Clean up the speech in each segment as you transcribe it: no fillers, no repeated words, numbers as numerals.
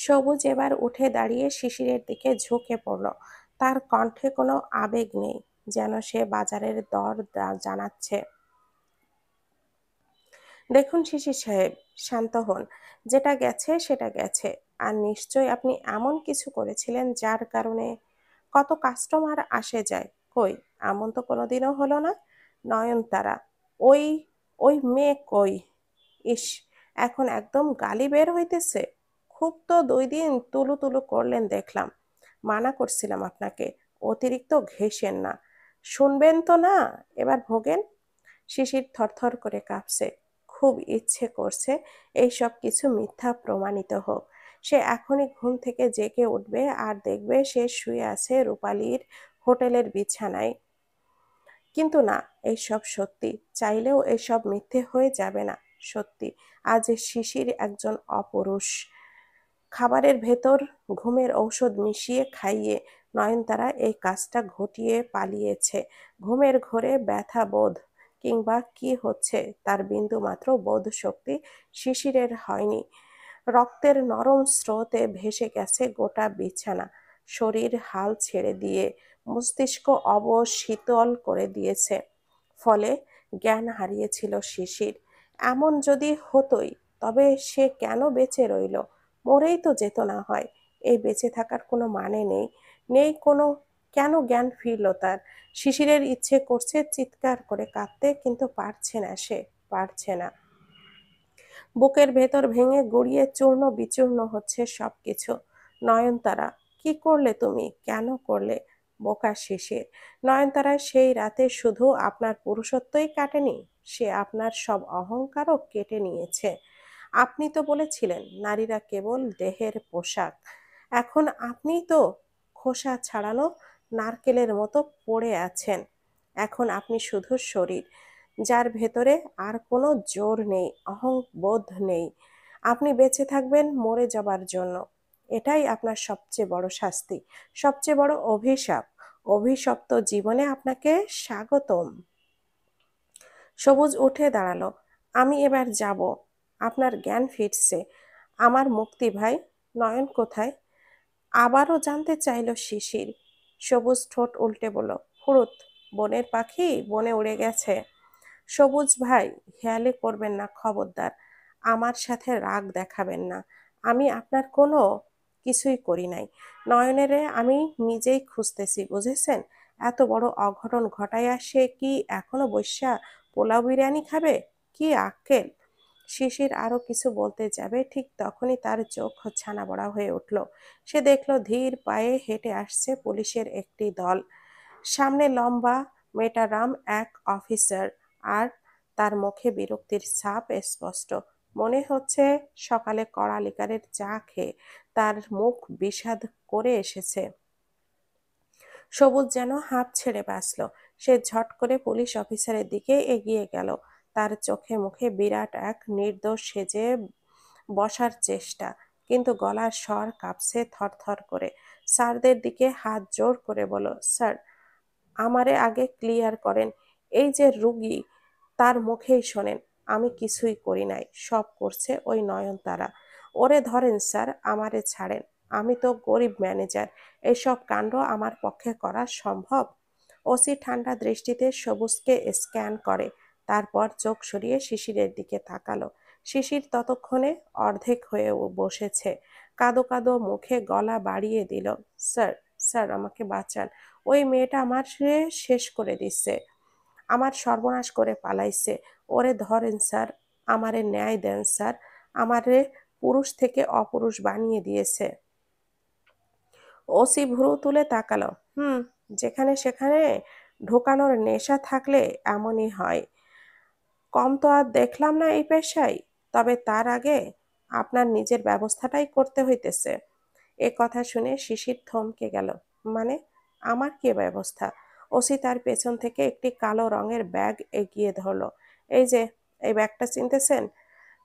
সবুজ এবার উঠে দাঁড়িয়ে শিশিরের দিকে ঝুঁকে পড়ল। তার কণ্ঠে কোনো আবেগ নেই, যেন সে বাজারের দর জানাচ্ছে। দেখুন শিশির সাহেব, শান্ত হন। যেটা গেছে সেটা গেছে। আর নিশ্চয়ই আপনি এমন কিছু করেছিলেন যার কারণে কত কাস্টমার আসে যায়। কই, এমন তো কোনোদিনও হলো না। নয়নতারা, ওই ওই মেয়ে কই? ইস, এখন একদম গালি বের হইতেছে। খুব তো 2 দিন তুলু তুলু করলেন দেখলাম। মানা করছিলাম আপনাকে, অতিরিক্ত ঘেঁষেন না। শুনবেন তো না? এবার ভোগেন। শিশির থরথর করে কাঁপছে। খুব ইচ্ছে করছে এই সব কিছু মিথ্যা প্রমাণিত হোক। সে এখনই ঘুম থেকে জেগে উঠবে আর দেখবে সে শুয়ে আছে রূপালীর হোটেলের বিছানায়। কিন্তু না, এইসব সত্যি। চাইলেও এসব মিথ্যে হয়ে যাবে না। সত্যি, আজ শিশির একজন অপুরুষ। খাবারের ভেতর ঘুমের ঔষধ মিশিয়ে খাইয়ে নয়নতারা এই কাজটা ঘটিয়ে পালিয়েছে। ঘুমের ঘোরে ব্যথা বোধ কিংবা কি হচ্ছে তার বিন্দুমাত্র বোধ শক্তি শিশিরের হয়নি। রক্তের নরম স্রোতে ভেসে গেছে গোটা বিছানা। শরীর হাল ছেড়ে দিয়ে মস্তিষ্ক অবশীতল করে দিয়েছে। ফলে জ্ঞান হারিয়েছিল শিশির। এমন যদি হতোই, তবে সে কেন বেঁচে রইল? মরেই তো যেত না হয়। এই বেঁচে থাকার কোনো মানে নেই। নেই কোনো। কেন জ্ঞান ফিরল তার? শিশিরের ইচ্ছে করছে চিৎকার করে কাঁদতে, কিন্তু পারছে না সে, পারছে না। বুকের ভেতর ভেঙে গড়িয়ে চূর্ণ বিচূর্ণ হচ্ছে সবকিছু। নয়নতারা, কি করলে তুমি? কেন করলে? বোকা শিশির। নয়নতারা সেই রাতে শুধু আপনার পুরুষত্বই কাটেনি, সে আপনার সব অহংকারও কেটে নিয়েছে। আপনি তো বলেছিলেন নারীরা কেবল দেহের পোশাক। এখন আপনিই তো খোসা ছাড়ানো নারকেলের মতো পড়ে আছেন। এখন আপনি শুধু শরীর, যার ভেতরে আর কোনো জোর নেই, অহংবোধ নেই। আপনি বেঁচে থাকবেন মরে যাবার জন্য। এটাই আপনার সবচেয়ে বড় শাস্তি, সবচেয়ে বড় অভিশাপ। অভিশপ্ত জীবনে আপনাকে স্বাগতম। সবুজ উঠে দাঁড়ালো। আমি এবার যাব। আপনার জ্ঞান ফিরছে। আমার মুক্তি ভাই। নয়ন কোথায়? আবারও জানতে চাইল শিশির। সবুজ ঠোঁট উল্টে বলল, ফুরুত, বনের পাখি বনে উড়ে গেছে। সবুজ ভাই, হেয়ালি করবেন না খবরদার। আমার সাথে রাগ দেখাবেন না। আমি আপনার কোনো কিছুই করি নাই। নয়নেরে আমি নিজেই খুঁজতেছি, বুঝেছেন? এত বড় অঘটন ঘটাইয়া সে কি এখনো বৈশ্যা পোলাও বিরিয়ানি খাবে? কি আক্কেল! শিশির আরো কিছু বলতে যাবে, ঠিক তখনই তার চোখ ছানা বড়া হয়ে উঠল। সে দেখল ধীর পায়ে হেঁটে আসছে পুলিশের একটি দল। সামনে লম্বা মেটারাম এক অফিসার, আর তার মুখে বিরক্তির ছাপ স্পষ্ট। মনে হচ্ছে সকালে কড়া লিকারের চা খেয়ে তার মুখ বিষাদ করে এসেছে। সবুজ যেন হাঁপ ছেড়ে বাঁচল। সে ঝট করে পুলিশ অফিসারের দিকে এগিয়ে গেল। তার চোখে মুখে বিরাট এক নির্দোষ সেজে বসার চেষ্টা, কিন্তু গলার স্বর কাঁপছে থরথর করে। স্যারদের দিকে হাত জোর করে বলল, স্যার, আমারে আগে ক্লিয়ার করেন। এই যে রুগী, তার মুখেই শোনেন আমি কিছুই করি নাই, সব করছে ওই নয়নতারা। ওরে ধরেন স্যার, আমারে ছাড়েন। আমি তো গরিব ম্যানেজার, এসব কাণ্ড আমার পক্ষে করা সম্ভব? ওসি ঠান্ডা দৃষ্টিতে সবুজকে স্ক্যান করে, তারপর চোখ সরিয়ে শিশিরের দিকে তাকালো। শিশির ততক্ষণে অর্ধেক হয়ে বসেছে। কাদো কাদো মুখে গলা বাড়িয়ে দিল, স্যার, স্যার আমাকে বাঁচান। ওই মেয়েটা আমার শেষ করে দিচ্ছে, আমার সর্বনাশ করে পালাইছে। ওরে ধরেন স্যার, আমারে ন্যায় দেন স্যার। আমারে পুরুষ থেকে অপুরুষ বানিয়ে দিয়েছে। ওসি ভ্রু তুলে তাকালো। যেখানে সেখানে ঢোকানোর নেশা থাকলে এমনই হয়। কম তো আর দেখলাম না এই পেশায়। তবে তার আগে আপনার নিজের ব্যবস্থাটাই করতে হইতেছে। এ কথা শুনে শিশির থমকে গেল। মানে, আমার কি ব্যবস্থা? ওসি তার পেছন থেকে একটি কালো রঙের ব্যাগ এগিয়ে ধরল। এই যে, এই ব্যাগটা চিনতেছেন?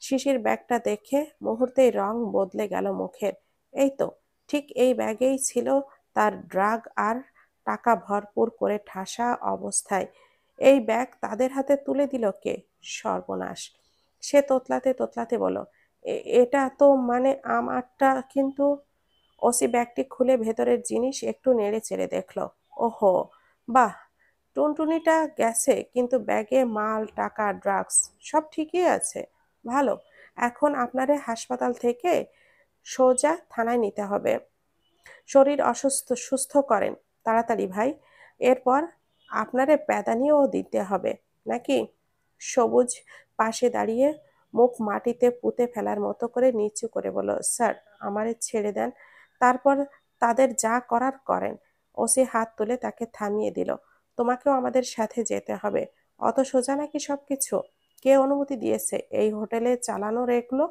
শিশির ব্যাগটা দেখে মুহূর্তেই রং বদলে গেল মুখের। এই তো, ঠিক এই ব্যাগেই ছিল তার ড্রাগ আর টাকা ভরপুর করে ঠাসা অবস্থায়। এই ব্যাগ তাদের হাতে তুলে দিল কে? সর্বনাশ! সে তোতলাতে তোতলাতে বলল, এটা তো মানে আমারটা কিন্তু। ওসি ব্যাগটি খুলে ভেতরের জিনিস একটু নেড়ে চেড়ে দেখলো। ওহো, বাহ, টুনটুনিটা গেছে কিন্তু ব্যাগে মাল, টাকা, ড্রাগস সব ঠিকই আছে। ভালো। এখন আপনারে হাসপাতাল থেকে সোজা থানায় নিতে হবে। শরীর অসুস্থ, সুস্থ করেন তাড়াতাড়ি ভাই। এরপর আপনারে প্যাদানিও দিতে হবে নাকি? সবুজ পাশে দাঁড়িয়ে মুখ মাটিতে পুঁতে ফেলার মতো করে নিচু করে বলল, স্যার আমারে ছেড়ে দেন, তারপর তাদের যা করার করেন। ওসি হাত তুলে তাকে থামিয়ে দিল। তোমাকেও আমাদের সাথে যেতে হবে। অত সোজা নাকি সবকিছু? কে অনুমতি দিয়েছে এই হোটেলে চালানোর এগুলো?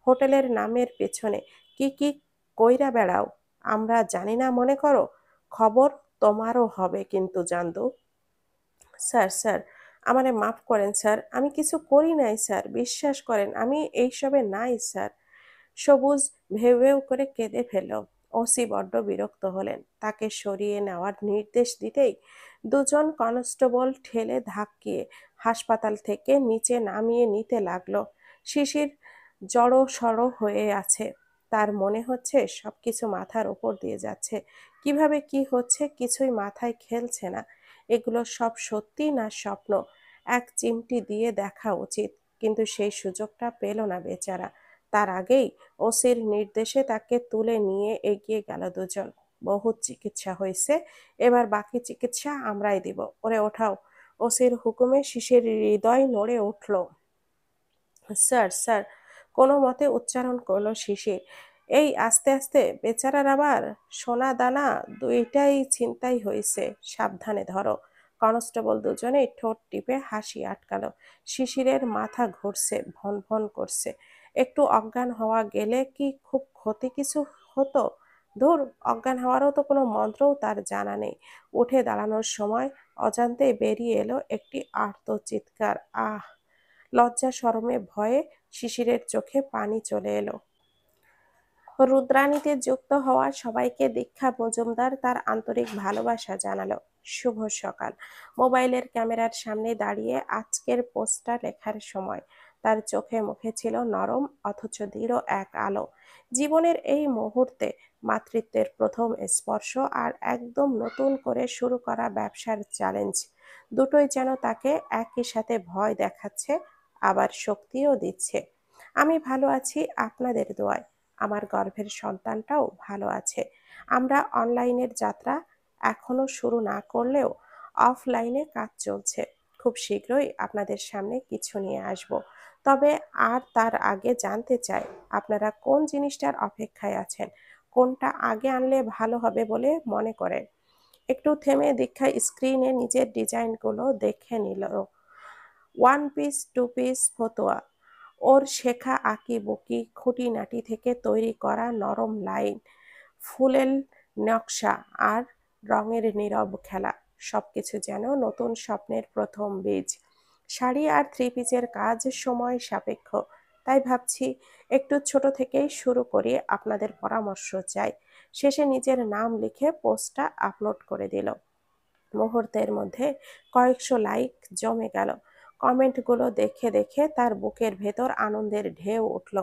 হোটেলের নামের পেছনে কি কি কইরা বেড়াও আমরা জানি না মনে করো? খবর তোমারও হবে কিন্তু জানতো। স্যার, স্যার, আমারে মাফ করেন স্যার, আমি কিছু করি নাই স্যার, বিশ্বাস করেন আমি এইসবে নাই স্যার। সবুজ ভেউ ভেউ করে কেঁদে ফেলল। ওসি বড্ড বিরক্ত হলেন। তাকে সরিয়ে নেওয়ার নির্দেশ দিতেই দুজন কনস্টেবল ঠেলে ধাক্কিয়ে হাসপাতাল থেকে নিচে নামিয়ে নিতে লাগলো। শিশির জড়ো সড়ো হয়ে আছে। তার মনে হচ্ছে সবকিছু মাথার উপর দিয়ে যাচ্ছে। কিভাবে কি হচ্ছে কিছুই মাথায় খেলছে না। এগুলো সব সত্যি না স্বপ্ন? এক চিমটি দিয়ে দেখা উচিত, কিন্তু সেই সুযোগটা পেল না বেচারা। তার আগেই ওসির নির্দেশে তাকে তুলে নিয়ে এগিয়ে গেল দুজন। বহুত চিকিৎসা হয়েছে, এবার বাকি চিকিৎসা আমরাই দিব। ওরে ওঠাও। ওসির হুকুমে শিশির হৃদয় নড়ে উঠল। স্যার, স্যার, কোনো মতে উচ্চারণ করলো শিশির। এই আস্তে আস্তে, বেচারার আবার সোনা দানা দুইটাই ছিনতাই হয়েছে, সাবধানে ধরো। কনস্টেবল দুজনেই ঠোঁট টিপে হাসি আটকালো। শিশিরের মাথা ঘুরছে, ভন ভন করছে। একটু অজ্ঞান হওয়া গেলে কি খুব ক্ষতি কিছু হতো? ধুর, অজ্ঞান হওয়ারও তো কোনো মন্ত্রও তার জানা নেই। উঠে দাঁড়ানোর সময় অজান্তেই বেরিয়ে এলো একটি আর্ত চিৎকার। আহ! লজ্জা শরমে ভয়ে শিশিরের চোখে পানি চলে এলো। রুদ্রাণীতে যুক্ত হওয়া সবাইকে দীক্ষা মজুমদার তার আন্তরিক ভালোবাসা জানালো। শুভ সকাল। মোবাইলের ক্যামেরার সামনে দাঁড়িয়ে আজকের পোস্টটা লেখার সময় তার চোখে মুখে ছিল নরম অথচ দৃঢ় এক আলো। জীবনের এই মুহূর্তে মাতৃত্বের প্রথম স্পর্শ আর একদম নতুন করে শুরু করা ব্যবসার চ্যালেঞ্জ, দুটোই যেন তাকে একই সাথে ভয় দেখাচ্ছে, আবার শক্তিও দিচ্ছে। আমি ভালো আছি আপনাদের দোয়ায়। আমার গর্ভের সন্তানটাও ভালো আছে। আমরা অনলাইনের যাত্রা এখনো শুরু না করলেও অফলাইনে কাজ চলছে। খুব শীঘ্রই আপনাদের সামনে কিছু নিয়ে আসব। তবে আর তার আগে জানতে চাই আপনারা কোন জিনিসটার অপেক্ষায় আছেন? কোনটা আগে আনলে ভালো হবে বলে মনে করেন? একটু থেমে দীক্ষা স্ক্রিনে নিজের ডিজাইনগুলো দেখে নিল। ওয়ান পিস, টু পিস, ফতোয়া, ওর শেখা আঁকিবুকি খুঁটিনাটি থেকে তৈরি করা নরম লাইন, ফুলেল নকশা আর রঙের নীরব খেলা, সবকিছু যেন নতুন স্বপ্নের প্রথম বীজ। শাড়ি আর থ্রি পিসের কাজ সময় সাপেক্ষ, তাই ভাবছি একটু ছোট থেকেই শুরু করি, আপনাদের পরামর্শ চাই। শেষে নিজের নাম লিখে পোস্টটা আপলোড করে দিল। মুহূর্তের মধ্যে কয়েকশো লাইক জমে গেল। কমেন্টগুলো দেখে দেখে তার বুকের ভেতর আনন্দের ঢেউ উঠল।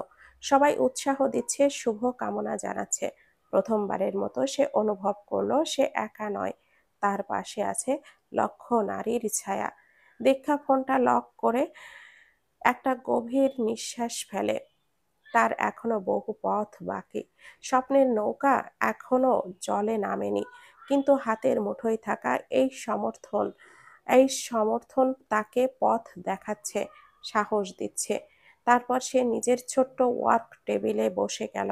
সবাই উৎসাহ দিচ্ছে, শুভ কামনা জানাচ্ছে। প্রথমবারের মতো সে অনুভব করলো সে একা নয়, তার পাশে আছে লক্ষ নারীর ছায়া। দীক্ষা ফোনটা লক করে একটা গভীর নিঃশ্বাস ফেলে। তার এখনো বহু পথ বাকি। স্বপ্নের নৌকা এখনো জলে নামেনি, কিন্তু হাতের মুঠোয় থাকা এই সমর্থন তাকে পথ দেখাচ্ছে, সাহস দিচ্ছে। তারপর সে নিজের ছোট্ট ওয়ার্ক টেবিলে বসে গেল।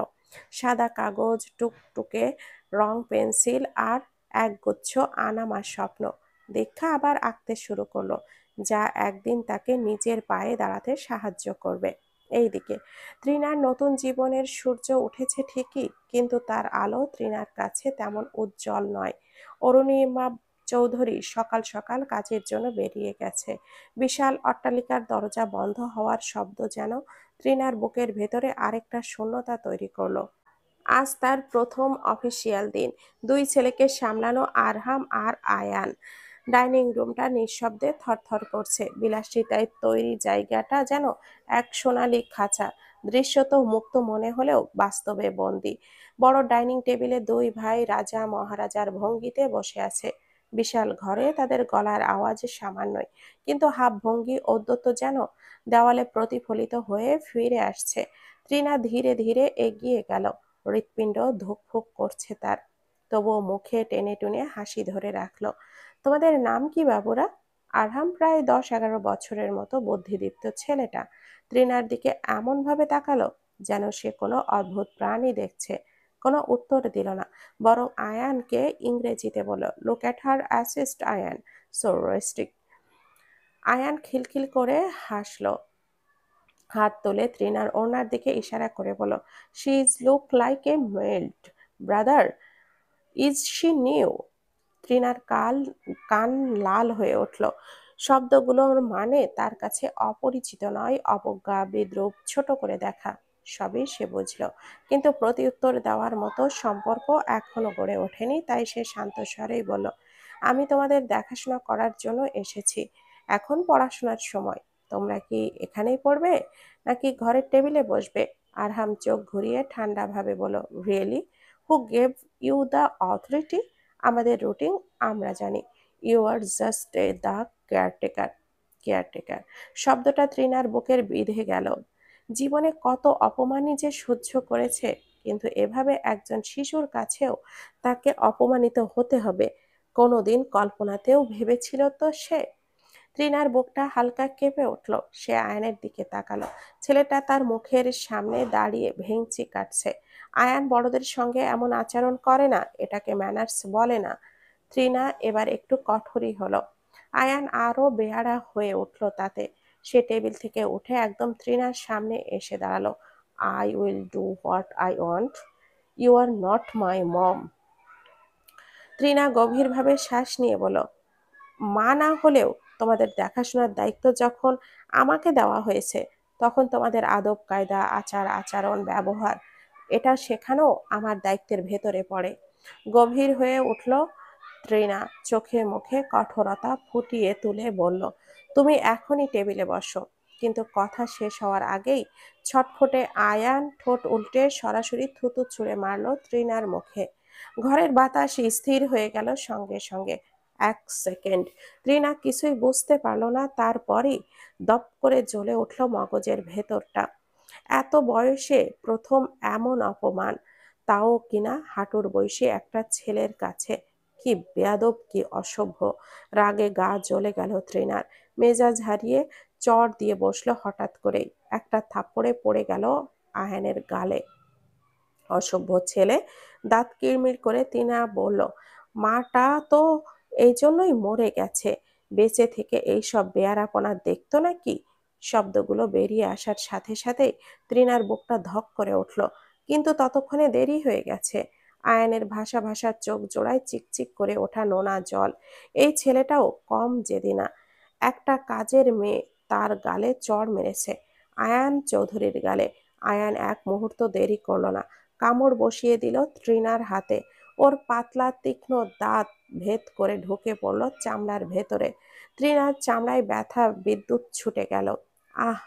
সাদা কাগজ, টুকটুকে রং, পেন্সিল আর একগুচ্ছ আনামা স্বপ্ন। দীক্ষা আবার আঁকতে শুরু করলো, যা একদিন তাকে নিজের পায়ে দাঁড়াতে সাহায্য করবে। এইদিকে তৃণার নতুন জীবনের সূর্য উঠেছে ঠিকই, কিন্তু তার আলো তৃণার কাছে তেমন উজ্জ্বল নয়। অরুণিমা চৌধুরী সকাল সকাল কাজের জন্য বেরিয়ে গেছে। বিশাল অট্টালিকার দরজা বন্ধ হওয়ার শব্দ যেন তৃণার বুকের ভেতরে আরেকটা শূন্যতা তৈরি করলো। আজ তার প্রথম অফিসিয়াল দিন। দুই ছেলেকে সামলানো, আরহাম আর আয়ান। ডাইনিং রুমটা নিঃশব্দে থরথর করছে। বিলাসিতায় তৈরি জায়গাটা যেন এক সোনালি খাঁচা। দৃশ্যত মুক্ত মনে হলেও বাস্তবে বন্দী। বড় ডাইনিং টেবিলে দুই ভাই রাজা মহারাজার ভঙ্গিতে বসে আছে। বিশাল ঘরে তাদের গলার আওয়াজ সামান্যই, কিন্তু ভাবভঙ্গি ঔদ্ধত্য যেন দেওয়ালে প্রতিফলিত হয়ে ফিরে আসছে। তৃণা ধীরে ধীরে এগিয়ে গেল। হৃৎপিণ্ড ধুকফুক করছে তার, তবুও মুখে টেনে টুনে হাসি ধরে রাখলো। তোমাদের নাম কি বাবুরা? আরহাম প্রায় 10-11 বছরের মতো বুদ্ধিদীপ্ত ছেলেটা তৃণার দিকে এমন ভাবে তাকালো যেন সে কোনো অদ্ভুত প্রাণী দেখছে। কোনো উত্তর দিল না, বরং আয়ানকে ইংরেজিতে বলল, look at her assist Ayan, so rustic. Ayan খিলখিল করে হাসলো, হাত তুলে তৃণার ওড়নার দিকে ইশারা করে বলল, she is look like a melt brother, is she new? তৃণার কান লাল হয়ে উঠল। শব্দগুলোর মানে তার কাছে অপরিচিত নয়, অবজ্ঞা, বিদ্রূপ, ছোট করে দেখা, সবই সে বুঝল। কিন্তু প্রতিউত্তর দেওয়ার মতো সম্পর্ক এখনো গড়ে ওঠেনি, তাই সে শান্ত স্বরেই বলল, আমি তোমাদের দেখাশোনা করার জন্য এসেছি। এখন পড়াশোনার সময়। তোমরা কি এখানেই পড়বে, নাকি ঘরের টেবিলে বসবে? আরহাম চোখ ঘুরিয়ে ঠান্ডাভাবে বলল, really? Who gave you the authority? আমাদের রুটিন আমরা জানি। You are just the caretaker. Caretaker শব্দটা তৃণার বুকের বিঁধে গেল। জীবনে কত অপমানই যে সহ্য করেছে, কিন্তু এভাবে একজন শিশুর কাছেও তাকে অপমানিত হতে হবে কোনোদিন কল্পনাতেও ভেবেছিল তো সে? তৃণার বুকটা হালকা কেঁপে উঠল। সে আয়নের দিকে তাকালো। ছেলেটা তার মুখের সামনে দাঁড়িয়ে ভেংচি কাটছে। আয়ান বড়দের সঙ্গে এমন আচরণ করে না, এটাকে ম্যানার্স বলে না। তৃণা এবার একটু কঠোরই হলো। আয়ান আরো বেয়াড়া হয়ে উঠল তাতে। সে টেবিল থেকে উঠে একদম তৃণার সামনে এসে দাঁড়ালো। I will do what I want, you are not my mom. Trina গভীরভাবে শ্বাস নিয়ে বলল, মা না হলেও তোমাদের দেখাশোনার দায়িত্ব যখন আমাকে দেওয়া হয়েছে, তখন তোমাদের আদব কায়দা, আচার আচরণ, ব্যবহার, এটা শেখানো আমার দায়িত্বের ভেতরে পড়ে। গভীর হয়ে উঠল তৃণা, চোখে মুখে কঠোরতা ফুটিয়ে তুলে বলল, তুমি এখনই টেবিলে বসো। কিন্তু কথা শেষ হওয়ার আগেই ছটফটে আয়ান ঠোঁট উল্টে সরাসরি থুতু ছুঁড়ে মারল তৃণার মুখে। ঘরের বাতাস স্থির হয়ে গেল সঙ্গে সঙ্গে। 1 সেকেন্ড তৃণা কিছুই বুঝতে পারল না, তারপরই দপ করে জ্বলে উঠল মগজের ভেতরটা। এত বয়সে প্রথম এমন অপমান, তাও কিনা হাঁটুর বয়সী একটা ছেলের কাছে। কি বেয়াদব, কি অসভ্য! রাগে গা জ্বলে গেল তৃণার। মেজাজ হারিয়ে চড় দিয়ে বসলো হঠাৎ করেই। একটা থাপ্পড়ে পড়ে গেল আহানের গালে। অসভ্য ছেলে! দাঁত কিড়মিড় করে তৃণা বলল, মাটা তো এই জন্যই মরে গেছে, বেঁচে থেকে এইসব বেয়ারাপনা দেখতো নাকি? শব্দগুলো বেরিয়ে আসার সাথে সাথেই তৃণার বুকটা ধক করে উঠল, কিন্তু ততক্ষণে দেরি হয়ে গেছে। আয়ানের ভাষা ভাষার চোখ জোড়ায় চিকচিক করে ওঠা নোনা জল। এই ছেলেটাও কম জেদি না। একটা কাজের মেয়ে তার গালে চড় মেরেছে, আয়ান চৌধুরীর গালে। আয়ান এক মুহূর্ত দেরি করল না, কামড় বসিয়ে দিল তৃণার হাতে। ওর পাতলা তীক্ষ্ণ দাঁত ভেদ করে ঢুকে পড়ল চামড়ার ভেতরে। তৃণার চামড়ায় ব্যথা বিদ্যুৎ ছুটে গেল। আহ!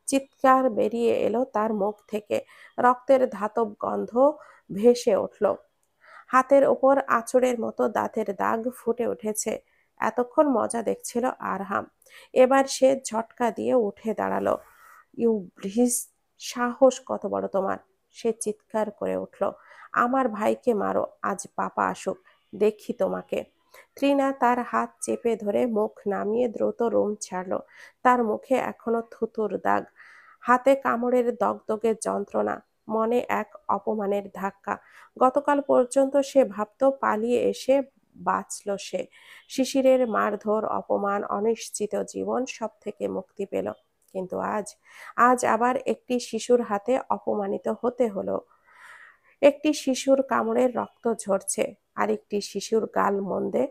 চিৎকার বেরিয়ে এলো তার মুখ থেকে। রক্তের ধাতব গন্ধ ভেসে উঠল। হাতের ওপর আঁচড়ের মতো দাঁতের দাগ ফুটে উঠেছে। এতক্ষণ মজা দেখছিল আরহাম, এবার সে ঝটকা দিয়ে উঠে দাঁড়ালো। You bitch! সাহস কত বড় তোমার! সে চিৎকার করে উঠল। আমার ভাইকে মারো, আজ পাপা আসুক, দেখি তোমাকে। তৃণা তার হাত চেপে ধরে মুখ নামিয়ে দ্রুত রুম ছাড়ল। তার মুখে এখনো থুতুর দাগ, হাতে কামড়ের দগদগে যন্ত্রণা, মনে এক অপমানের ধাক্কা। গতকাল পর্যন্ত সে ভাবতো পালিয়ে এসে বাঁচল সে। শিশিরের মারধর, অপমান, অনিশ্চিত জীবন সব থেকে মুক্তি পেল। কিন্তু আজ, আজ আবার একটি শিশুর হাতে অপমানিত হতে হলো। একটি শিশুর কামড়ের রক্ত ঝরছে, আরেকটি শিশুর গাল মন্দে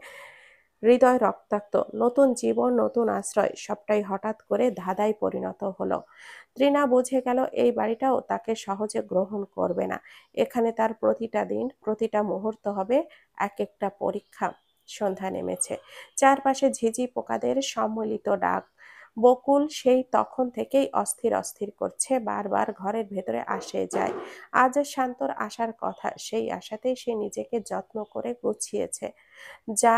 হৃদয় রক্তাক্ত। নতুন জীবন, নতুন আশ্রয়, সবটাই হঠাৎ করে ধাঁধায় পরিণত হলো। তৃণা বুঝে গেল এই বাড়িটাও তাকে সহজে গ্রহণ করবে না। এখানে তার প্রতিটা দিন, প্রতিটা মুহূর্ত হবে এক একটা পরীক্ষা। সন্ধ্যা নেমেছে। চারপাশে ঝিঝি পোকাদের সম্মিলিত ডাক। বকুল সেই তখন থেকেই অস্থির অস্থির করছে, বারবার ঘরের ভেতরে আসে যায়। আজ শান্তর আসার কথা, সেই আশাতেই সে নিজেকে যত্ন করে গুছিয়েছে, যা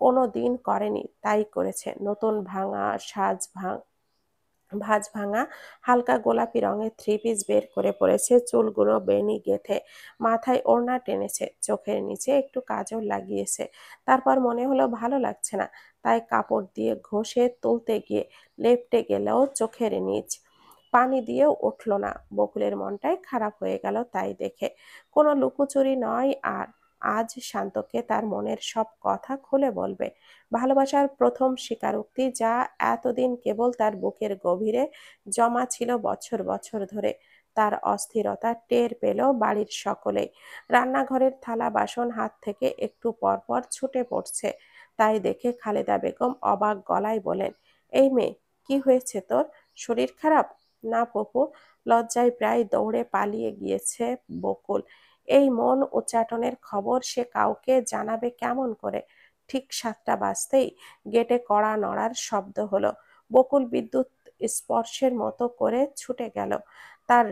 কোনো দিন করেনি তাই করেছে। নতুন ভাঁজ ভাঙা হালকা গোলাপি রঙের থ্রি পিস বের করে পড়েছে, চুলগুলো বেনি গেথে মাথায় ওড়না টেনেছে, চোখের নিচে একটু কাজল লাগিয়েছে। তারপর মনে হলো ভালো লাগছে না, তাই কাপড় দিয়ে ঘষে তুলতে গিয়ে লেপ্টে গেলেও চোখের নিচ পানি দিয়েও উঠল না। বকুলের মনটাই খারাপ হয়ে গেল তাই দেখে। কোনো লুকোচুরি নয়, আর আজ শান্তকে তার মনের সব কথা খুলে বলবে। ভালোবাসার প্রথম স্বীকারোক্তি, যা এতদিন কেবল তার বুকের গভীরে জমা ছিল বছর বছর ধরে। তার অস্থিরতা টের পেল বাড়ির সকলেই। রান্নাঘরের থালা বাসন হাত থেকে একটু পর পর ছুটে পড়ছে, তাই দেখে খালেদা বেগম অবাক গলায় বলেন, এই মেয়ে, কি হয়েছে তোর? শরীর খারাপ? না পপু। লজ্জায় প্রায় দৌড়ে পালিয়ে গিয়েছে বকুল। এই মন উচ্চাটনের খবর সে কাউকে জানাবে কেমন করে? ঠিক 7টা বাজতেই গেটে কড়া নড়ার শব্দ হলো। বকুল বিদ্যুৎ স্পর্শের মতো করে ছুটে গেল। তার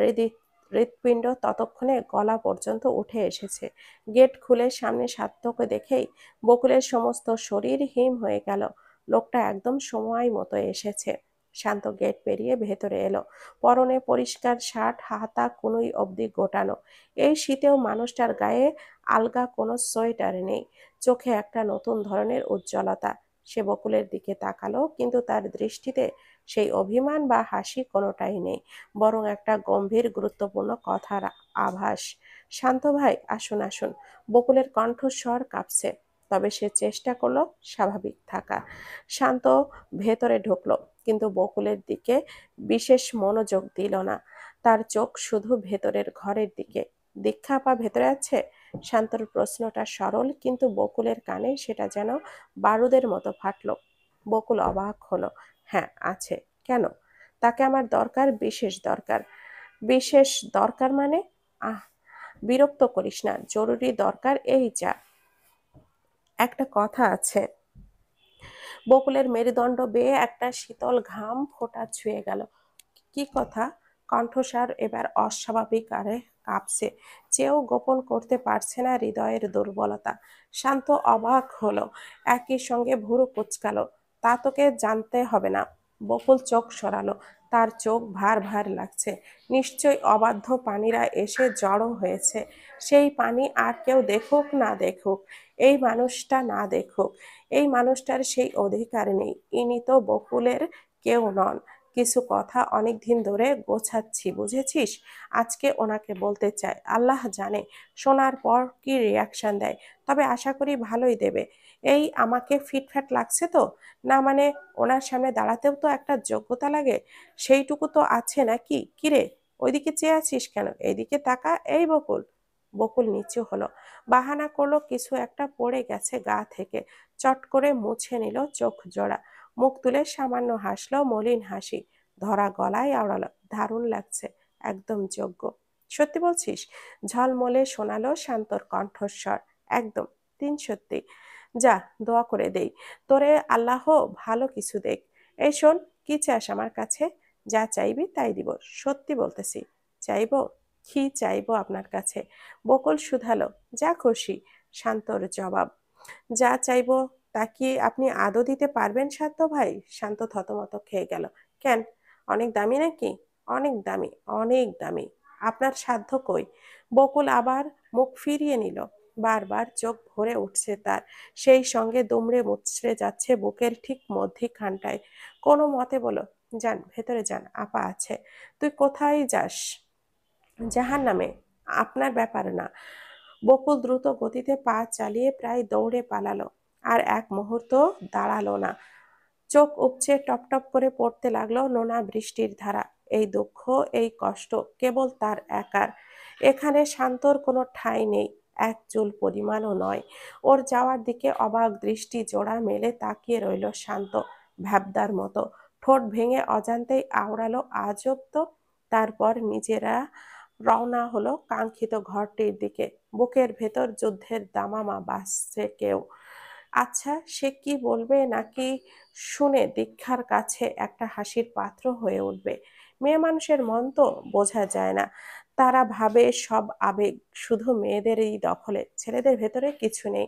হৃৎপিণ্ড ততক্ষণে গলা পর্যন্ত উঠে এসেছে। গেট খুলে সামনে সার্থককে দেখেই বকুলের সমস্ত শরীর হিম হয়ে গেল। লোকটা একদম সময় মতো এসেছে। শান্ত গেট পেরিয়ে ভেতরে এলো। পরনে পরিষ্কার শার্ট, হাতা কনুই অবধি গোটানো। এই শীতেও মানুষটার গায়ে আলগা কোনো সোয়েটার নেই। চোখে একটা নতুন ধরনের উজ্জ্বলতা। সে বকুলের দিকে তাকালো, কিন্তু তার দৃষ্টিতে সেই অভিমান বা হাসি কোনোটাই নেই, বরং একটা গম্ভীর গুরুত্বপূর্ণ কথার আভাস। শান্ত ভাই, আসুন আসুন। বকুলের কণ্ঠস্বর কাঁপছে, তবে সে চেষ্টা করলো স্বাভাবিক থাকা। শান্ত ভেতরে ঢুকলো, কিন্তু বকুলের দিকে বিশেষ মনোযোগ দিল না। তার চোখ শুধু ভেতরের ঘরের দিকে। দীক্ষা আপা ভেতরে আছে? শান্তর প্রশ্নটা সরল, কিন্তু বকুলের কানে সেটা যেন বারুদের মতো ফাটল। বকুল অবাক হলো। হ্যাঁ, আছে। কেন? তাকে আমার দরকার, বিশেষ দরকার। বিশেষ দরকার মানে? আহ, বিরক্ত করিস না, জরুরি দরকার, এই যা। একটা কথা আছে। বকুলের মেরুদণ্ড বেয়ে একটা শীতল ঘাম ফোঁটা ছুঁয়ে গেল। কি কথা? কণ্ঠস্বর এবার অস্বাভাবিক আরে কাঁপছে। চেয়েও গোপন করতে পারছে না হৃদয়ের দুর্বলতা। শান্ত অবাক হলো, একই সঙ্গে ভুরু কুঁচকালো। তা তোকে জানতে হবে না। বকুল চোখ সরালো। তার চোখ ভার ভার লাগছে। নিশ্চয়ই অবাধ্য পানিরা এসে জড়ো হয়েছে। সেই পানি আর কেউ দেখুক না দেখুক, এই মানুষটা না দেখুক, এই মানুষটার সেই অধিকার নেই। ইনি তো বকুলের কেউ নন। কিছু কথা অনেক দিন ধরে গোছাচ্ছি, বুঝেছিস? আজকে ওনাকে বলতে চাই। আল্লাহ জানে শোনার পর কি রিয়াকশন দেয়, তবে আশা করি ভালোই দেবে। এই আমাকে ফিটফাট লাগছে তো? না মানে, ওনার সামনে দাঁড়াতেও তো একটা যোগ্যতা লাগে, সেইটুকু তো আছে নাকি? কিরে, ওইদিকে চেয়ে আছিস কেন? এইদিকে তাকা। এই বকুল। বকুল নিচু হলো, বাহানা করলো কিছু একটা পড়ে গেছে গা থেকে। চট করে মুছে নিল চোখ জোড়া, মুখ তুলে সামান্য হাসলো, মলিন হাসি। ধরা গলায় আওড়ালো, দারুণ লাগছে, একদম যোগ্য। সত্যি বলছিস? ঝলমলে শোনালো শান্তর কণ্ঠস্বর। একদম, 3 সত্যি। যা, দোয়া করে দেই তোরে আল্লাহ ভালো কিছু দেখ। এই শোন, কি চাস আমার কাছে? যা চাইবি তাই দিব, সত্যি বলতেছি। চাইবো? কি চাইবো আপনার কাছে? বকুল শুধালো। যা খুশি, শান্তর জবাব। যা চাইবো তা কি আপনি আদৌ দিতে পারবেন শান্ত ভাই? শান্ত থতমত খেয়ে গেল। কেন, অনেক দামি নাকি? অনেক দামি, অনেক দামি। আপনার সাধ্য কই? বকুল আবার মুখ ফিরিয়ে নিল। বারবার চোখ ভরে উঠছে তার, সেই সঙ্গে দুমড়ে মুচড়ে যাচ্ছে বুকের ঠিক মধ্যিখানটায়। কোনো মতে বলো, যান ভেতরে যান, আপা আছে। তুই কোথায় যাস? জাহান্নামে। আপনার ব্যাপার না। বকুল দ্রুত গতিতে পা চালিয়ে প্রায় দৌড়ে পালালো, আর এক মুহূর্ত দাঁড়ালো না। চোখ উপচে টপ টপ করে পড়তে লাগলো নোনা বৃষ্টির ধারা। এই দুঃখ, এই কষ্ট কেবল তার একার। এখানে শান্তর কোনো ঠাঁই নেই, এক চুল পরিমাণও নয়। ওর যাওয়ার দিকে অবাক দৃষ্টি জোড়া মেলে তাকিয়ে রইল শান্ত, ভ্যাবদার মতো। ঠোঁট ভেঙে অজান্তেই আওড়ালো, আজব তো। তারপর নিজেরা রওনা হলো কাঙ্ক্ষিত ঘরটির দিকে। বুকের ভেতর যুদ্ধের দামামা বাজছে কেউ। আচ্ছা, সে কি বলবে নাকি শুনে দীক্ষার কাছে একটা হাসির পাত্র হয়ে উঠবে? মেয়ে মানুষের মন তো বোঝা যায় না। তারা ভাবে সব আবেগ শুধু মেয়েদেরই দখলে, ছেলেদের ভেতরে কিছু নেই।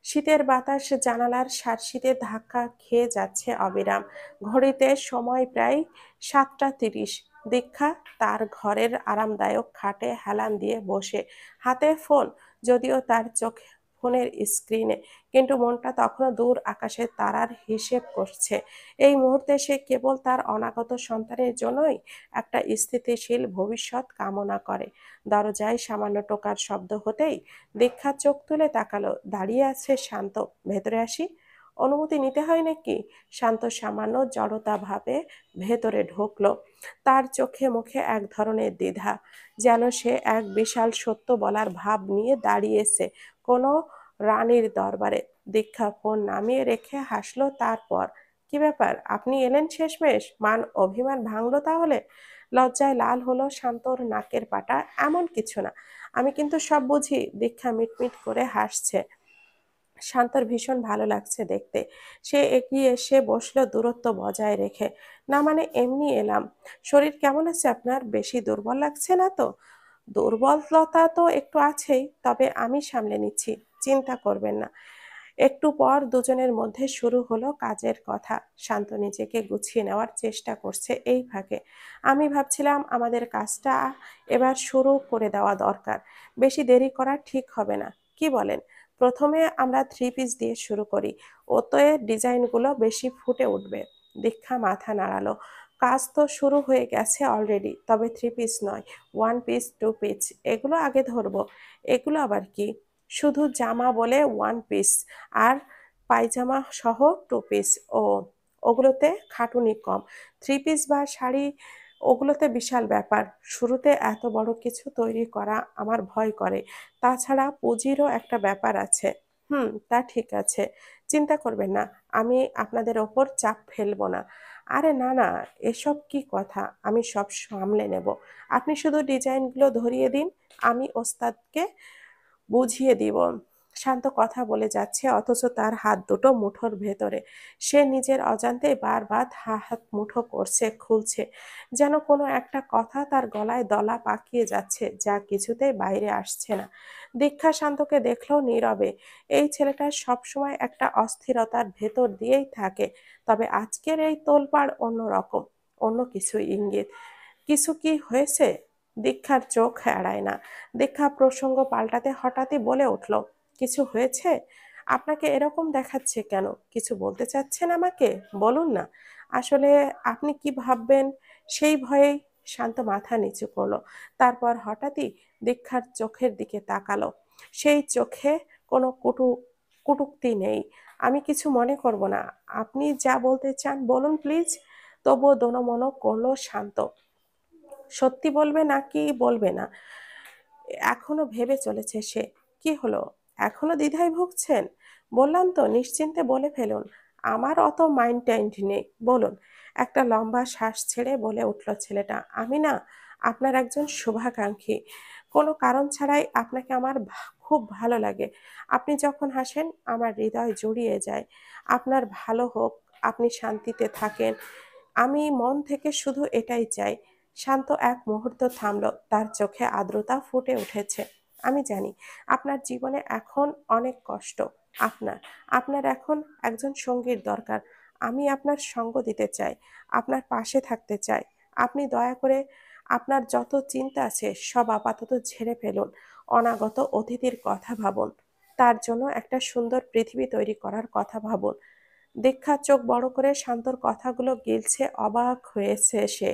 শীতের বাতাস জানালার শার্শিতে ধাক্কা খেয়ে যাচ্ছে অবিরাম। ঘড়িতে সময় প্রায় 7:30। দীক্ষা তার ঘরের আরামদায়ক খাটে হেলান দিয়ে বসে, হাতে ফোন, যদিও তার চোখ ফোনের স্ক্রিনে, কিন্তু মনটা তখনও দূর আকাশের তারার হিসেব করছে। এই মুহূর্তে সে কেবল তার অনাগত সন্তানের জন্যই একটা স্থিতিশীল ভবিষ্যৎ কামনা করে। দরজায় সামান্য টোকার শব্দ হতেই দীক্ষা চোখ তুলে তাকালো। দাঁড়িয়ে আছে শান্ত। ভেতরে আসি? অনুমতি নিতে হয় নাকি? শান্ত সামান্য জড়তা ভাবে ভেতরে ঢুকলো। তার চোখে মুখে এক ধরনের দ্বিধা, যেন সে এক বিশাল সত্য বলার ভাব নিয়ে দাঁড়িয়েছে কোনো রানীর দরবারে। দীক্ষা ফোন নামিয়ে রেখে হাসলো। তারপর, কি ব্যাপার, আপনি এলেন শেষমেশ? মান অভিমান ভাঙলো তাহলে? লজ্জায় লাল হলো শান্তর নাকের পাটা। এমন কিছু না, আমি কিন্তু সব বুঝি। দীক্ষা মিটমিট করে হাসছে। শান্তর ভীষণ ভালো লাগছে দেখতে। সে এগিয়ে এসে বসলো দূরত্ব বজায় রেখে। না মানে এমনি এলাম। শরীর কেমন আছে আপনার? বেশি দুর্বল লাগছে না তো? দুর্বলতা তো একটু আছেই, তবে আমি সামলে নিচ্ছি, চিন্তা করবেন না। একটু পর দুজনের মধ্যে শুরু হলো কাজের কথা। শান্ত নিজেকে গুছিয়ে নেওয়ার চেষ্টা করছে এই ফাঁকে। আমি ভাবছিলাম আমাদের কাজটা এবার শুরু করে দেওয়া দরকার। বেশি দেরি করা ঠিক হবে না, কি বলেন? প্রথমে আমরা 3 পিস দিয়ে শুরু করি, ওতে ডিজাইনগুলো বেশি ফুটে উঠবে। দীক্ষা মাথা নাড়ালো। কাজ তো শুরু হয়ে গেছে অলরেডি, তবে 3 পিস নয়, 1 পিস, 2 পিস এগুলো আগে ধরবো। এগুলো আবার কি? শুধু জামা বলে 1 পিস, আর পায়জামা সহ 2 পিস। ও, ওগুলোতে খাটুনি কম। 3 পিস বা শাড়ি, ওগুলোতে বিশাল ব্যাপার। শুরুতে এত বড় কিছু তৈরি করা আমার ভয় করে। তাছাড়া পুঁজিরও একটা ব্যাপার আছে। তা ঠিক আছে, চিন্তা করবেন না, আমি আপনাদের ওপর চাপ ফেলবো না। আরে না না, এসব কি কথা, আমি সব সামলে নেব। আপনি শুধু ডিজাইনগুলো ধরিয়ে দিন, আমি ওস্তাদকে বুঝিয়ে দিব। শান্ত কথা বলে যাচ্ছে, অথচ তার হাত দুটো মুঠোর ভেতরে। সে নিজের অজান্তেই বারবার হাত মুঠো করছে, খুলছে, যেন কোনো একটা কথা তার গলায় দলা পাকিয়ে যাচ্ছে, যা কিছুতেই বাইরে আসছে না। দীক্ষা শান্তকে দেখলেও নীরবে। এই ছেলেটা সবসময় একটা অস্থিরতার ভেতর দিয়েই থাকে, তবে আজকের এই তোলপাড় অন্যরকম, অন্য কিছু ইঙ্গিত। কিছু কি হয়েছে? দীক্ষার চোখ এড়ায় না। দীক্ষা প্রসঙ্গ পাল্টাতে হঠাৎই বলে উঠল, কিছু হয়েছে? আপনাকে এরকম দেখাচ্ছে কেন? কিছু বলতে চাচ্ছেন আমাকে? বলুন না। আসলে আপনি কি ভাববেন সেই ভয়েই। শান্ত মাথা নিচু করলো। তারপর হঠাৎই দীক্ষার চোখের দিকে তাকালো। সেই চোখে কোনো কটূক্তি নেই। আমি কিছু মনে করব না, আপনি যা বলতে চান বলুন প্লিজ। তবুও দোনমনো করলো শান্ত। সত্যি বলবে নাকি বলবে না, এখনো ভেবে চলেছে সে। কি হলো, এখনো দ্বিধায় ভুগছেন? বললাম তো, নিশ্চিন্তে বলে ফেলুন, আমার অত মাইন্ড টাইন্ড নেই, বলুন। একটা লম্বা শ্বাস ছেড়ে বলে উঠল ছেলেটা, আমি না আপনার একজন শুভাকাঙ্ক্ষী। কোনো কারণ ছাড়াই আপনাকে আমার খুব ভালো লাগে। আপনি যখন হাসেন আমার হৃদয় জুড়িয়ে যায়। আপনার ভালো হোক, আপনি শান্তিতে থাকেন, আমি মন থেকে শুধু এটাই চাই। শান্ত এক মুহূর্ত থামলো, তার চোখে আর্দ্রতা ফুটে উঠেছে। আমি জানি আপনার জীবনে এখন অনেক কষ্ট। আপনার আপনার এখন একজন সঙ্গীর দরকার। আমি আপনার সঙ্গ দিতে চাই, আপনার পাশে থাকতে চাই। আপনি দয়া করে আপনার যত চিন্তা আছে সব আপাতত ঝেড়ে ফেলুন। অনাগত অতিথির কথা ভাবুন, তার জন্য একটা সুন্দর পৃথিবী তৈরি করার কথা ভাবুন। দীক্ষা চোখ বড় করে শান্তর কথাগুলো গিলছে, অবাক হয়েছে সে।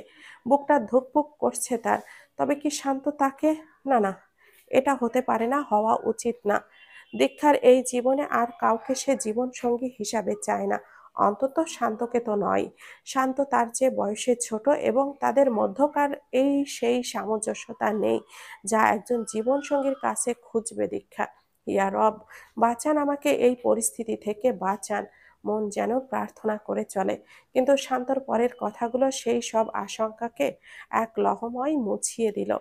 বুকটা ধুকপুক করছে তার। তবে কি শান্ত তাকে? না না, এটা হতে পারে না, হওয়া উচিত না। দীক্ষার এই জীবনে আর কাউকে সে জীবন সঙ্গী হিসাবে চায় না, অন্তত শান্তকে তো নয়। শান্ত তার চেয়ে বয়সে ছোট, এবং তাদের মধ্যকার এই সেই সামঞ্জস্যতা নেই যা একজন জীবন সঙ্গীর কাছে খুঁজবে দীক্ষা। ইয়া রব, বাঁচান আমাকে, এই পরিস্থিতি থেকে বাঁচান। মন যেন প্রার্থনা করে চলে, কিন্তু শান্তর পরের কথাগুলো সেই সব আশঙ্কাকে এক লহমায় মুছিয়ে দিল।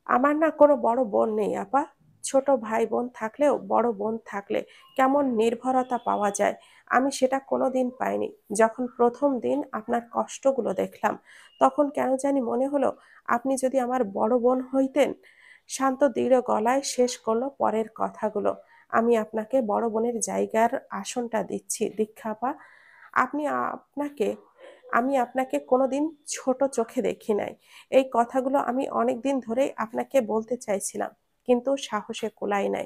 আমার না কোনো বড় বোন নেই আপা, ছোট ভাই বোন থাকলেও বড় বোন থাকলে কেমন নির্ভরতা পাওয়া যায়, আমি সেটা কোনোদিন পাইনি। যখন প্রথম দিন আপনার কষ্টগুলো দেখলাম, তখন কেন জানি মনে হলো আপনি যদি আমার বড় বোন হইতেন। শান্ত দৃঢ় গলায় শেষ করলো পরের কথাগুলো। আমি আপনাকে বড় বোনের জায়গার আসনটা দিচ্ছি দীক্ষাপা। আপনি আপনাকে আমি আপনাকে কোনোদিন ছোট চোখে দেখি নাই। এই কথাগুলো আমি অনেক দিন ধরেই আপনাকে বলতে চাইছিলাম, কিন্তু সাহসে কুলাই নাই।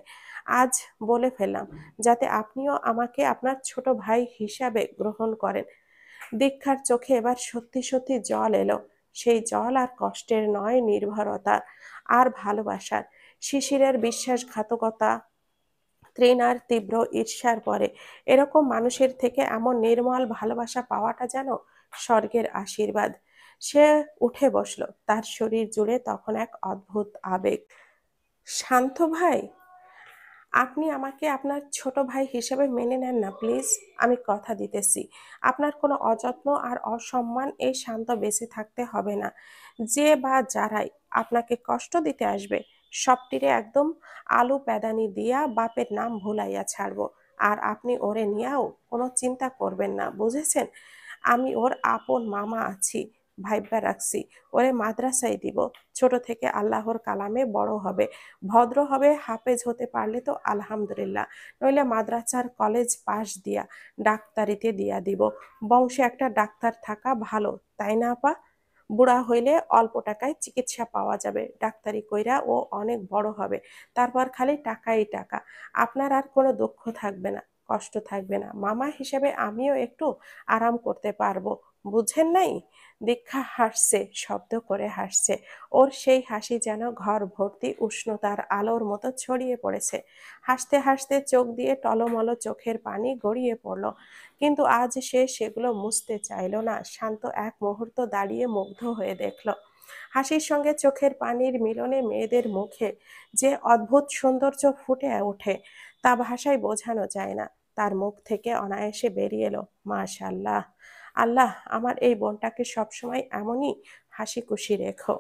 আজ বলে ফেললাম, যাতে আপনিও আমাকে আপনার ছোট ভাই হিসাবে গ্রহণ করেন। দীক্ষার চোখে এবার সত্যি সত্যি জল এলো। সেই জল আর কষ্টের নয়, নির্ভরতা আর ভালোবাসার। শিশিরের বিশ্বাসঘাতকতা, তৃণার তীব্র ঈর্ষার পরে এরকম মানুষের থেকে এমন নির্মল ভালোবাসা পাওয়াটা যেন স্বর্গের আশীর্বাদ। সে উঠে বসলো, তার শরীর জুড়ে তখন এক অদ্ভুত আবেগ। শান্ত ভাই, আপনি আমাকে আপনার ছোট ভাই হিসেবে মেনে নেন না প্লিজ। আমি কথা দিতেছি, আপনার কোনো অযত্ন আর অসম্মান এই শান্ত বেঁচে থাকতে হবে না। যে বা যারাই আপনাকে কষ্ট দিতে আসবে, সবটিরে একদম আলু প্যাদানি দিয়া বাপের নাম ভুলাইয়া ছাড়বো। আর আপনি ওরে নিয়েও কোনো চিন্তা করবেন না, বুঝেছেন? আমি ওর আপন মামা আছি, ভাইবা রাখছি। ওরে মাদ্রাসায় দিব, ছোট থেকে আল্লাহর কালামে বড় হবে, ভদ্র হবে, হাফেজ হতে পারলে তো আলহামদুলিল্লাহ, নইলে মাদ্রাসার কলেজ পাশ দিয়া ডাক্তারিতে দিয়া দিব। বংশে একটা ডাক্তার থাকা ভালো, তাই না আপা? বুড়া হইলে অল্প টাকায় চিকিৎসা পাওয়া যাবে, ডাক্তারি কইরা ও অনেক বড় হবে, তারপর খালি টাকাই টাকা। আপনার আর কোনো দুঃখ থাকবে না, কষ্ট থাকবে না, মামা হিসেবে আমিও একটু আরাম করতে পারবো। বুঝেন নাই? দীক্ষা হাসছে, শব্দ করে হাসছে। ওর সেই হাসি যেন ঘর ভর্তি উষ্ণতার আলোর মতো ছড়িয়ে পড়েছে। হাসতে হাসতে চোখ দিয়ে টলমলো চোখের পানি গড়িয়ে পড়ল, কিন্তু আজ সে সেগুলো মুছতে চাইল না। শান্ত এক মুহূর্ত দাঁড়িয়ে মুগ্ধ হয়ে দেখল, হাসির সঙ্গে চোখের পানির মিলনে মেয়েদের মুখে যে অদ্ভুত সৌন্দর্য ফুটে ওঠে, তা ভাষায় বোঝানো যায় না। তার মুখ থেকে অনায়াসে বেরিয়ে এলো, মাশাআল্লাহ। আল্লাহ আমার এই বোনটাকে সবসময় এমনই হাসি খুশি রেখো।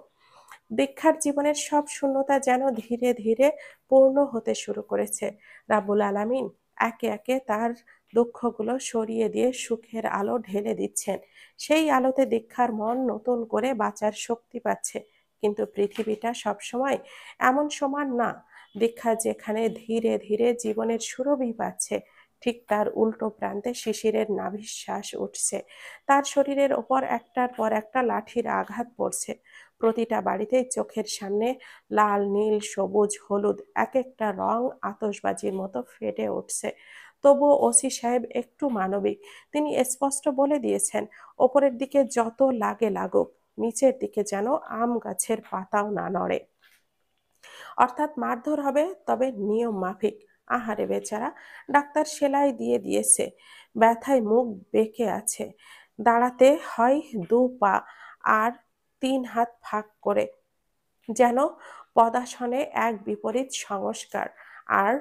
দীক্ষার জীবনের সব শূন্যতা যেন ধীরে ধীরে পূর্ণ হতে শুরু করেছে। রাব্বুল আলামিন একে একে তার দুঃখগুলো সরিয়ে দিয়ে সুখের আলো ঢেলে দিচ্ছেন। সেই আলোতে দীক্ষার মন নতুন করে বাঁচার শক্তি পাচ্ছে। কিন্তু পৃথিবীটা সবসময় এমন সমান না। দীক্ষা যেখানে ধীরে ধীরে জীবনের সুরভি পাচ্ছে, ঠিক তার উল্টো প্রান্তে শিশিরের নাভিশ্বাস উঠছে। তার শরীরের ওপর একটার পর একটা লাঠির আঘাত পড়ছে। প্রতিটা বাড়িতেই চোখের সামনে লাল, নীল, সবুজ, হলুদ এক একটা রং আতশবাজির মতো ফেটে উঠছে। তবুও ওসি সাহেব একটু মানবিক। তিনি স্পষ্ট বলে দিয়েছেন, ওপরের দিকে যত লাগে লাগুক, নিচের দিকে যেন আম গাছের পাতাও না নড়ে। অর্থাৎ মারধর হবে, তবে নিয়ম মাফিক। আহারে বেচারা, ডাক্তার সেলাই দিয়ে দিয়েছে, ব্যথায় মুখ বেঁকে আছে, দাঁড়াতে হয় দু পা আর 3 হাত ফাঁক করে, যেন পদাসনে এক বিপরীত সংস্কার। আর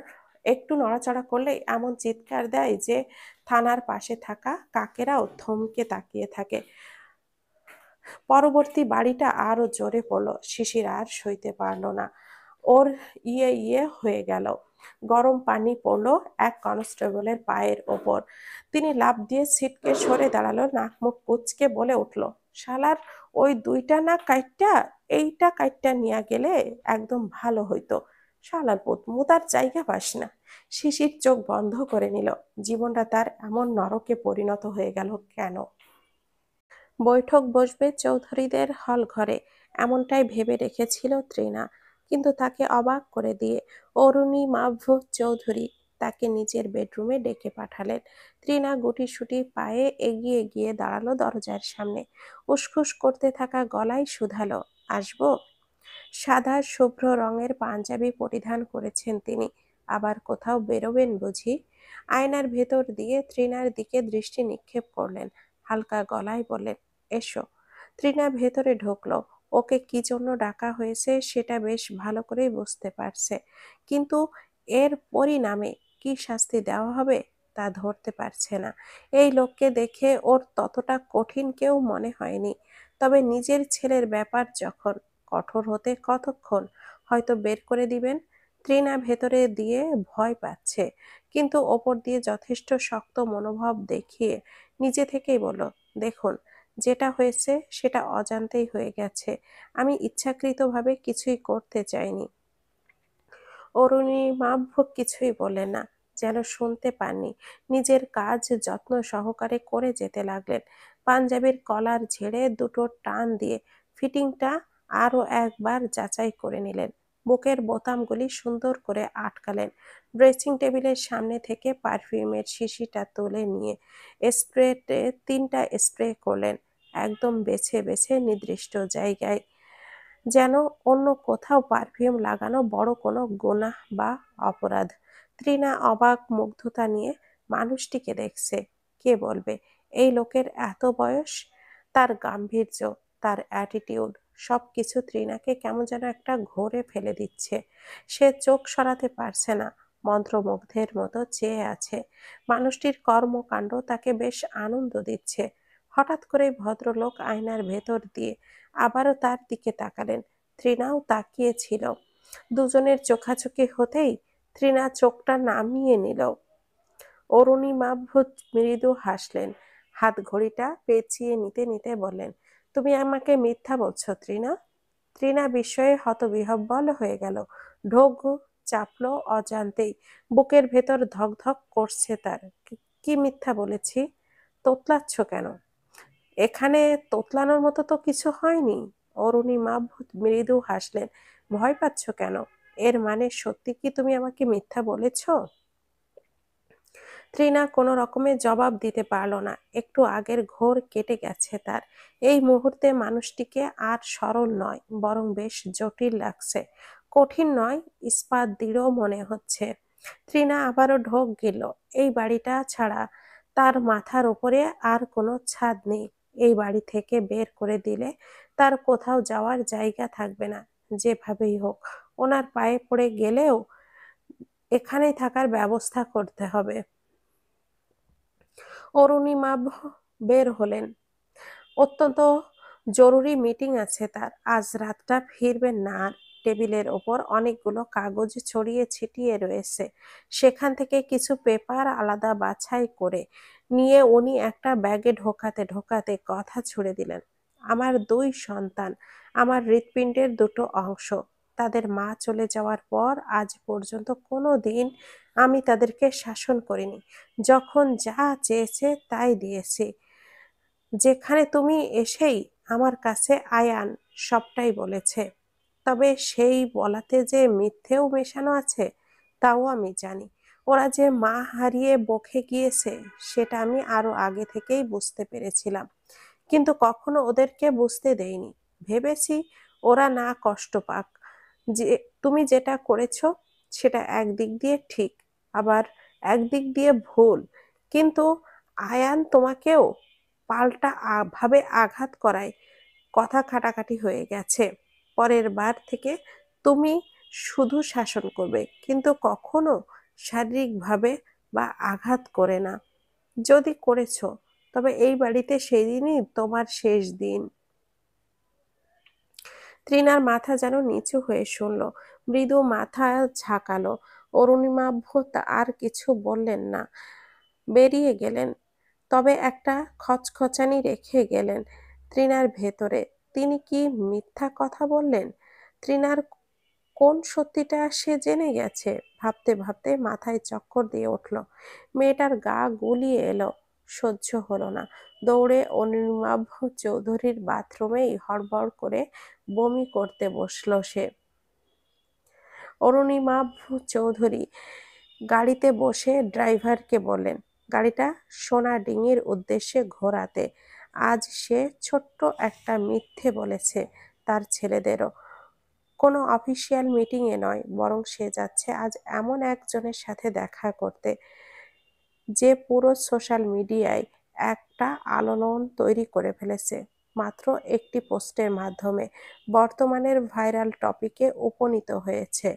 একটু নড়াচড়া করলে এমন চিৎকার দেয় যে থানার পাশে থাকা কাকেরাও থমকে তাকিয়ে থাকে। পরবর্তী বাড়িটা আরো জোরে পড়ল। শিশির আর সইতে পারল না, ওর ইয়ে ইয়ে হয়ে গেল। গরম পানি পড়ল এক কনস্টেবলের পায়ের ওপর। তিনি লাফ দিয়ে ছিটকে সরে দাঁড়ালো, নাক মুখ কুঁচকে বলে উঠল, শালার ওই দুইটা না কাইটটা এইটা কাইটটা নিয়ে গেলে একদম ভালো হইতো। শালার পুত, মুতার জায়গা পাস না। শিশির চোখ বন্ধ করে নিল। জীবনটা তার এমন নরকে পরিণত হয়ে গেল কেন? বৈঠক বসবে চৌধুরীদের হল ঘরে, এমনটাই ভেবে রেখেছিল তৃণা। কিন্তু তাকে অবাক করে দিয়ে অরুণিমাভ চৌধুরী তাকে নিজের বেডরুমে ডেকে পাঠালেন। তৃণা গুটিসুটি পায়ে এগিয়ে গিয়ে দাঁড়ালো দরজার সামনে। উসখুস করতে থাকা গলায় শুধালো, আসবো? সাদা শুভ্র রঙের পাঞ্জাবি পরিধান করেছেন তিনি। আবার কোথাও বেরোবেন বুঝি? আয়নার ভেতর দিয়ে তৃণার দিকে দৃষ্টি নিক্ষেপ করলেন, হালকা গলায় বললেন, এসো। তৃণা ভেতরে ঢুকলো। ওকে কি জন্য ডাকা হয়েছে সেটা বেশ ভালো করেই বুঝতে পারছে, কিন্তু এর পরিণামে কি শাস্তি দেওয়া হবে তা ধরতে পারছে না। এই লোককে দেখে ওর ততটা কঠিন কেউ মনে হয়নি, তবে নিজের ছেলের ব্যাপার যখন, কঠোর হতে কতক্ষণ, হয়তো বের করে দিবেন। তৃণা ভেতরে দিয়ে ভয় পাচ্ছে, কিন্তু ওপর দিয়ে যথেষ্ট শক্ত মনোভাব দেখিয়ে নিজে থেকেই বলল, দেখুন, যেটা হয়েছে সেটা অজান্তেই হয়ে গেছে। আমি ইচ্ছাকৃতভাবে কিছুই করতে চাইনি। অরুণিমা কিছুই বললেন না, যেন শুনতে পাননি। নিজের কাজ যত্ন সহকারে করে যেতে লাগলেন। পাঞ্জাবির কলার ঝেড়ে দুটো টান দিয়ে ফিটিংটা আরো একবার যাচাই করে নিলেন। বুকের বোতামগুলি সুন্দর করে আটকালেন। ড্রেসিং টেবিলের সামনে থেকে পারফিউমের শিশিটা তুলে নিয়ে স্প্রেতে 3টা স্প্রে করলেন, একদম বেছে বেছে নির্দিষ্ট জায়গায়, যেন অন্য কোথাও পারফিউম লাগানো বড় কোনো গুনাহ বা অপরাধ। তৃণা অবাক মুগ্ধতা নিয়ে মানুষটিকে দেখছে। কে বলবে এই লোকের এত বয়স? তার গাম্ভীর্য, তার অ্যাটিটিউড, সবকিছু তৃণাকে কেমন যেন একটা ঘোরে ফেলে দিচ্ছে। সে চোখ সরাতে পারছে না, মন্ত্রমুগ্ধের মতো চেয়ে আছে। মানুষটির কর্মকাণ্ড তাকে বেশ আনন্দ দিচ্ছে। হঠাৎ করে ভদ্রলোক আয়নার ভেতর দিয়ে আবারও তার দিকে তাকালেন। তৃণাও তাকিয়েছিল। দুজনের চোখাচোখি হতেই তৃণা চোখটা নামিয়ে নিল। অরুণিমা মৃদু হাসলেন। হাত ঘড়িটা পেঁচিয়ে নিতে নিতে বললেন, তুমি আমাকে মিথ্যা বলছো তৃণা? তৃণা বিস্ময়ে হতবিহ্বল হয়ে গেল। ঢোক চাপলো অজান্তেই। বুকের ভেতর ধকধক করছে তার। কি মিথ্যা বলেছি? তোতলাচ্ছ কেন? এখানে তোতলানোর মতো তো কিছু হয়নি। অরুণিমা মৃদু হাসলেন। ভয় পাচ্ছ কেন? এর মানে সত্যি কি তুমি আমাকে মিথ্যা বলেছ? তৃণা কোনো রকমে জবাব দিতে পারল না। একটু আগের ঘোর কেটে গেছে তার। এই মুহূর্তে মানুষটিকে আর সরল নয়, বরং বেশ জটিল লাগছে। কঠিন নয়, ইস্পাত দৃঢ় মনে হচ্ছে। তৃণা আবারও ঢোক গেল। এই বাড়িটা ছাড়া তার মাথার উপরে আর কোনো ছাদ নেই। এই বাড়ি থেকে বের করে দিলে তার কোথাও যাওয়ার জায়গা থাকবে না। যেভাবেই হোক ওনার পায়ে পড়ে গেলেও এখানেই থাকার ব্যবস্থা করতে হবে। অরুণিমা বের হলেন। অত্যন্ত জরুরি মিটিং আছে তার। আজ রাতটা ফিরবেন না আর। টেবিলের ওপর অনেকগুলো কাগজ ছড়িয়ে ছিটিয়ে রয়েছে। সেখান থেকে কিছু পেপার আলাদা বাছাই করে নিয়ে উনি একটা ব্যাগে ঢোকাতে ঢোকাতে কথা ছুড়ে দিলেন, আমার 2 সন্তান, আমার হৃৎপিণ্ডের 2টো অংশ। তাদের মা চলে যাওয়ার পর আজ পর্যন্ত কোনো দিন আমি তাদেরকে শাসন করিনি। যখন যা চেয়েছে তাই দিয়েছি। যেখানে তুমি এসেই আমার কাছে আয়ান সবটাই বলেছে। তবে সেই বলাতে যে মিথ্যেও মেশানো আছে তাও আমি জানি। ওরা যে মা হারিয়ে বকে গিয়েছে সেটা আমি আরো আগে থেকেই বুঝতে পেরেছিলাম, কিন্তু কখনো ওদেরকে বুঝতে দেইনি। ভেবেছি ওরা না কষ্ট পাক। যে তুমি যেটা করেছো সেটা একদিক দিয়ে ঠিক, আবার একদিক দিয়ে ভুল। কিন্তু আয়ান তোমাকেও পাল্টা ভাবে আঘাত করায় কথা কাটাকাটি হয়ে গেছে। পরের বার থেকে তুমি শুধু শাসন করবে, কিন্তু কখনো শারীরিকভাবে বা আঘাত করে না। যদি করেছো তবে এই বাড়িতে সেই দিনই তোমার শেষ দিন। তৃণার মাথা যেন নিচু হয়ে শুনল। মৃদু মাথা ঝাঁকালো। অরুণিমা আর কিছু বললেন না, বেরিয়ে গেলেন। তবে একটা খচখচানি রেখে গেলেন তৃণার ভেতরে। তিনি কি মিথ্যা কথা বললেন? তৃণার কোন সত্যিটা সে জেনে গেছে? ভাবতে ভাবতে মাথায় চক্কর দিয়ে উঠল। মেয়েটার গা গুলিয়ে এলো। সহ্য হলো না। দৌড়ে অনির্বাণ চৌধুরীর বাথরুমেই হড়বড় করে বমি করতে বসলো সে। অরুণিমা চৌধুরী গাড়িতে বসে ড্রাইভারকে বললেন গাড়িটা সোনাডিঙির উদ্দেশ্যে ঘোরাতে। আজ সে ছোট্ট একটা মিথ্যে বলেছে তার ছেলেদেরও। কোনো অফিসিয়াল মিটিংয়ে নয়, বরং সে যাচ্ছে আজ এমন একজনের সাথে দেখা করতে যে পুরো সোশ্যাল মিডিয়ায় একটা আলোড়ন তৈরি করে ফেলেছে মাত্র একটি পোস্টের মাধ্যমে। বর্তমানের ভাইরাল টপিকে উপনীত হয়েছে।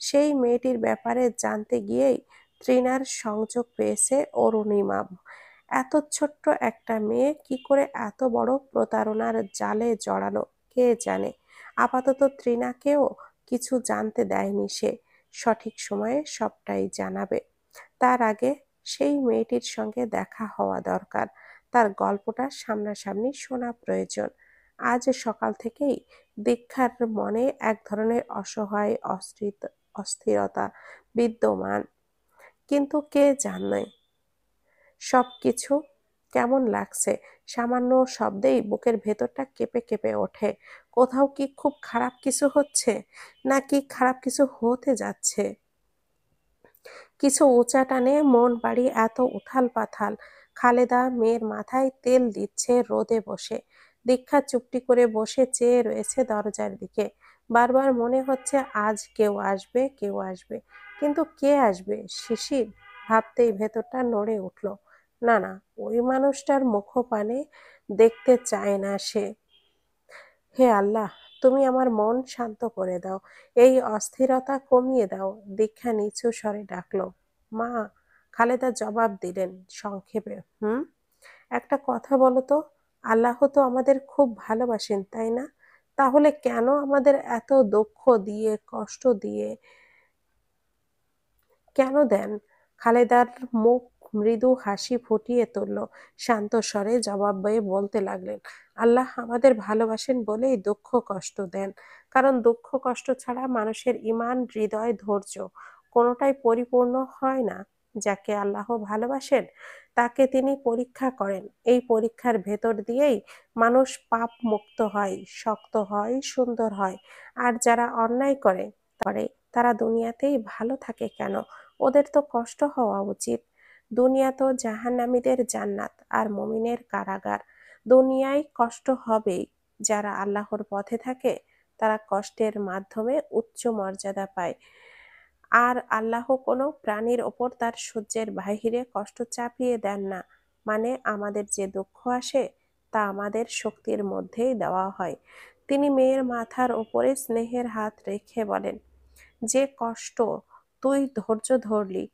সেই মেয়েটির ব্যাপারে জানতে গিয়েই তৃণার সংযোগ পেয়েছে অরুণিমা। এত ছোট্ট একটা মেয়ে কি করে এত বড় প্রতারণার জালে জড়ালো কে জানে। আপাতত তৃণাকেও কিছু জানতে দেয়নি সে। সঠিক সময়ে সবটাই জানাবে। তার আগে সেই মেয়েটির সঙ্গে দেখা হওয়া দরকার। তার গল্পটা সামনাসামনি শোনা প্রয়োজন। আজ সকাল থেকেই দীক্ষার মনে এক ধরনের অসহায় অস্থিরতা বিদ্যমান। কিন্তু কে জানে সবকিছু কেমন লাগছে। সামান্য শব্দেই বুকের ভেতরটা কেঁপে কেঁপে ওঠে। কোথাও কি খুব খারাপ কিছু হচ্ছে, নাকি খারাপ কিছু হতে যাচ্ছে? কিছু উঁচা টানে মন বাড়ি এত উথাল পাথাল। খালেদা মেয়ের মাথায় তেল দিচ্ছে রোদে বসে। দীক্ষা চুপটি করে বসে চেয়ে রয়েছে দরজার দিকে। বারবার মনে হচ্ছে আজ কেউ আসবে, কেউ আসবে। কিন্তু কে আসবে? শিশির? ভাবতেই ভেতরটা নড়ে উঠল। না না, ওই মানুষটার মুখপানে দেখতে চায় না সে। হে আল্লাহ, তুমি আমার মন শান্ত করে দাও, এই অস্থিরতা কমিয়ে দাও। দীক্ষা নিচু স্বরে ডাকলো, মা। খালেদা জবাব দিলেন সংক্ষেপে, হুম। একটা কথা বলো তো, আল্লাহ তো আমাদের খুব ভালোবাসেন, তাই না? তাহলে কেন আমাদের এত দুঃখ দিয়ে, কষ্ট দিয়ে কেন দেন? খালেদার মুখ মৃদু হাসি ফুটিয়ে তুলল। শান্ত স্বরে জবাবে বলতে লাগলেন, আল্লাহ আমাদের ভালোবাসেন বলেই দুঃখ কষ্ট দেন। কারণ দুঃখ কষ্ট ছাড়া মানুষের ঈমান, হৃদয়, ধৈর্য কোনোটাই পরিপূর্ণ হয় না। যাকে আল্লাহ ভালোবাসেন তাকে তিনি পরীক্ষা করেন। এই পরীক্ষার ভেতর দিয়েই মানুষ পাপ মুক্ত হয়, শক্ত হয়, সুন্দর হয়। আর যারা অন্যায় করে তারা দুনিয়াতেই ভালো থাকে কেন? ওদের তো কষ্ট হওয়া উচিত। দুনিয়া তো জাহান্নামীদের জান্নাত আর মুমিনের কারাগার। দুনিয়ায় কষ্ট হবেই। যারা আল্লাহর পথে থাকে তারা কষ্টের মাধ্যমে উচ্চ মর্যাদা পায়। আর আল্লাহ কোনো প্রাণীর ওপর তার সহ্যের বাহিরে কষ্ট চাপিয়ে দেন না। মানে আমাদের যে দুঃখ আসে তা আমাদের শক্তির মধ্যেই দেওয়া হয়। তিনি মেয়ের মাথার ওপরে স্নেহের হাত রেখে বলেন, যে কষ্ট তুই ধৈর্য ধরলি,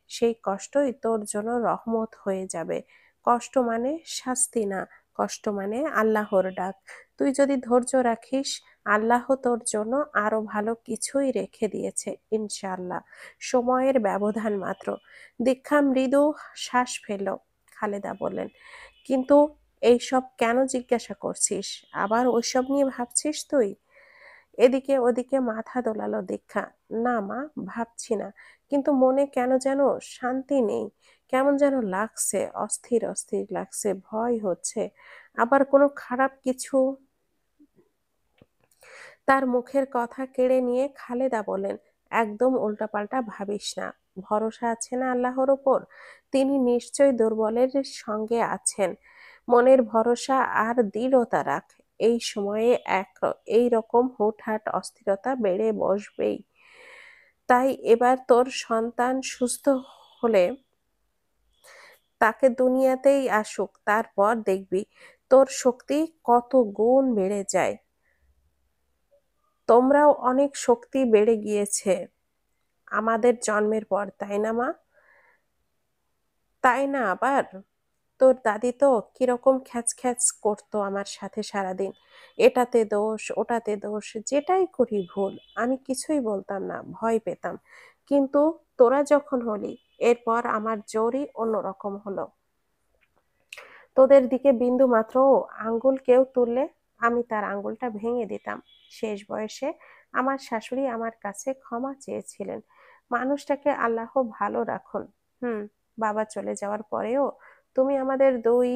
সেই কষ্টই তোর জন্য রহমত হয়ে যাবে। কষ্ট মানে শাস্তি না, কষ্ট মানে আল্লাহর ডাক। তুই যদি ধৈর্য রাখিস, আল্লাহ তোর জন্য আরো ভালো কিছুই রেখে দিয়েছে ইনশাআল্লাহ। সময়ের ব্যবধান মাত্র। দীক্ষা মৃদু শ্বাস ফেলল। খালেদা বললেন, কিন্তু এইসব কেন জিজ্ঞাসা করছিস? আবার ওইসব নিয়ে ভাবছিস তুই? এদিকে ওদিকে মাথা দোলালো দীক্ষা। না মা, ভাবছি না। কিন্তু মনে কেন যেন শান্তি নেই। কেমন যেন লাগছে, অস্থির অস্থির লাগছে, ভয় হচ্ছে। আবার কোনো খারাপ কিছু। তার মুখের কথা কেড়ে নিয়ে খালেদা বলেন, একদম উল্টাপাল্টা ভাবিস না। ভরসা আছে না আল্লাহর ওপর? তিনি নিশ্চয় দুর্বলের সঙ্গে আছেন। মনের ভরসা আর দৃঢ়তা রাখ। এই সময়ে এই রকম হুটহাট অস্থিরতা বেড়ে বসবেই। তাই এবার তোর সন্তান সুস্থ হলে তাকে দুনিয়াতেই আসুক, তারপর দেখবি তোর শক্তি কত গুণ বেড়ে যায়। তোমরাও অনেক শক্তি বেড়ে গিয়েছে আমাদের জন্মের পর, তাই না মা? তাই না আবার? তোর দাদি তো কিরকম খ্যাচ খ্যাচ করতো আমার সাথে সারাদিন। এটাতে দোষ, ওটাতে দোষ, যেটাই করি ভুল। আমি কিছুই বলতাম না, ভয় পেতাম। কিন্তু তোরা যখন হলি, এরপর আমার জোরই অন্যরকম হলো। তোদের দিকে বিন্দু মাত্র আঙ্গুল কেউ তুললে আমি তার আঙ্গুলটা ভেঙে দিতাম। শেষ বয়সে আমার শাশুড়ি আমার কাছে ক্ষমা চেয়েছিলেন। মানুষটাকে আল্লাহ ভালো রাখুন। হুম। বাবা চলে যাওয়ার পরেও তুমি আমাদের দুই।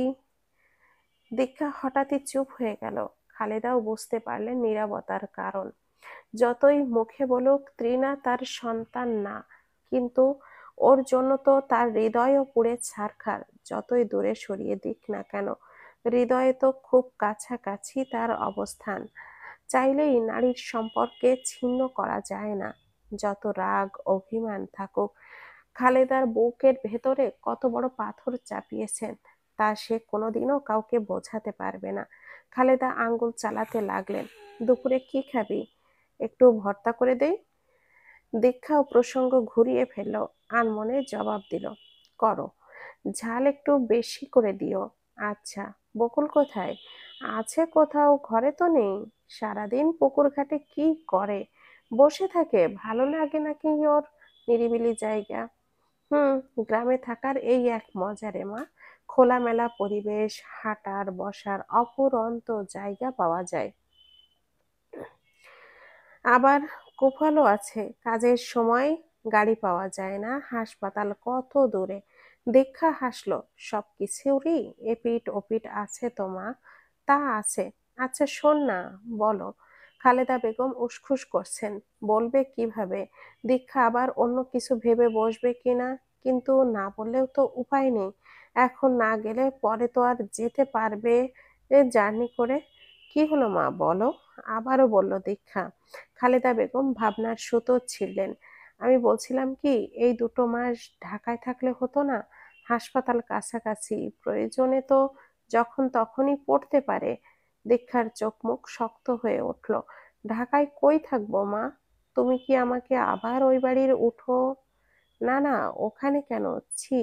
দীক্ষা হঠাৎই চুপ হয়ে গেল। খালেদাও বুঝতে পারলেন নীরবতার কারণ। যতই মুখে বলুক ত্রিনা তার সন্তান না, কিন্তু ওর জন্য তো তার হৃদয়ও পুড়ে ছারখার। যতই দূরে সরিয়ে দিক না কেন, হৃদয়ে তো খুব কাছাকাছি তার অবস্থান। চাইলেই নারীর সম্পর্কে ছিন্ন করা যায় না, যত রাগ অভিমান থাকুক। খালেদার বুকের ভেতরে কত বড় পাথর চাপিয়েছেন তা সে কোনোদিনও কাউকে বোঝাতে পারবে না। খালেদা আঙ্গুল চালাতে লাগলেন, দুপুরে কি খাবি? একটু ভর্তা করে দেই? দীক্ষাও প্রসঙ্গ ঘুরিয়ে ফেলল। আনমনে জবাব দিল, করো। ঝাল একটু বেশি করে দিও। আচ্ছা। বকুল কোথায়? আছে কোথাও, ঘরে তো নেই। সারাদিন পুকুর ঘাটে কি করে? বসে থাকে ভালো লাগে নাকি ওর নিরিবিলি জায়গা? হুম, গ্রামে থাকার এই এক মজা রে মা। খোলামেলা পরিবেশ, হাঁটার বসার অফুরন্ত জায়গা পাওয়া যায়। আবার গোফালও আছে, কাজের সময় গাড়ি পাওয়া যায় না, হাসপাতাল কত দূরে। দীক্ষা হাসলো। সবকিছুরই এপিঠ ওপিঠ আছে তো মা। তা আছে। আচ্ছা শোন না, বলো। খালেদা বেগম উসখুস করছেন। বলবে কিভাবে? দীক্ষা আবার অন্য কিছু ভেবে বসবে কিনা। কিন্তু না বললেও তো উপায় নেই। এখন না গেলে পরে তো আর যেতে পারবে জার্নি করে। কি হলো মা, বলো। আবারও বলল দীক্ষা। খালেদা বেগম ভাবনার সুতো ছিঁড়লেন। আমি বলছিলাম কি, এই 2 মাস ঢাকায় থাকলে হতো না? হাসপাতাল কাছাকাছি, প্রয়োজনে তো যখন তখনই পড়তে পারে। দীক্ষার চোখ মুখ শক্ত হয়ে উঠল। ঢাকায় কই থাকবো মা? তুমি কি আমাকে আবার ওই বাড়ির উঠো? না না, ওখানে কেন? ছি,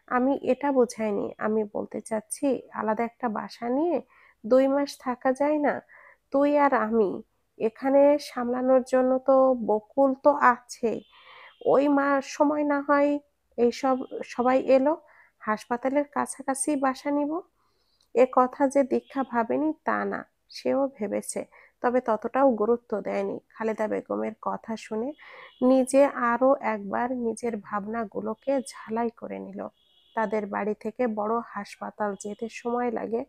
আমি এটা বোঝাইনি। আমি বলতে চাচ্ছি, আলাদা একটা বাসা নিয়ে 2 মাস থাকা যায় না? তুই আর আমি এখানে সামলানোর জন্য তো বকুল তো আছেই। ওই সময় না হয় এইসব সবাই এলো, হাসপাতালের কাছাকাছি বাসা নিব। এ কথা যে দীক্ষা ভাবেনি তা না, সেও ভেবেছে, তবে ততটাও গুরুত্ব দেয়নি। খালেদা বেগমের কথা শুনে নিজে আরো একবার নিজের ভাবনাগুলোকে ঝালাই করে নিল। তাদের বাড়ি থেকে বড় হাসপাতাল যেতে সময় লাগে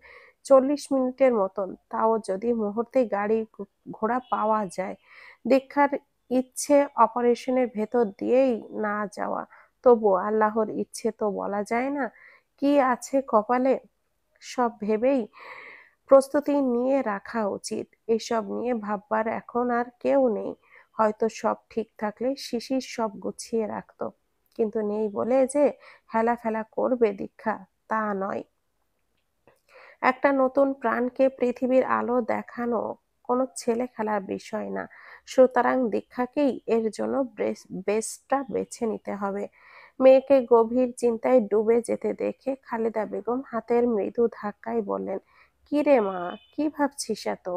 40 মিনিটের মতন, তাও যদি মুহূর্তে গাড়ি ঘোড়া পাওয়া যায়। দীক্ষার ইচ্ছে অপারেশনের ভেতর দিয়েই না যাওয়া, তবু আল্লাহর ইচ্ছে তো বলা যায় না, কি আছে কপালে। সব ভেবেই প্রস্তুতি নিয়ে রাখা উচিত। এসব নিয়ে ভাববার এখন আর কেউ নেই। হয়তো সব ঠিক থাকলে শিশির সব গুছিয়ে রাখতো, কিন্তু নেই বলে যে হেলাফেলা করবে দীক্ষা, তা নয়। একটা নতুন প্রাণকে পৃথিবীর আলো দেখানো কোনো ছেলে খেলার বিষয় না। সুতরাং দীক্ষাকেই এর জন্য বেস্টটা বেছে নিতে হবে। মেয়েকে গভীর চিন্তায় ডুবে যেতে দেখে খালেদা বেগম হাতের মৃদু ধাক্কায় বললেন, কি রে মা, কি ভাবছিস এত?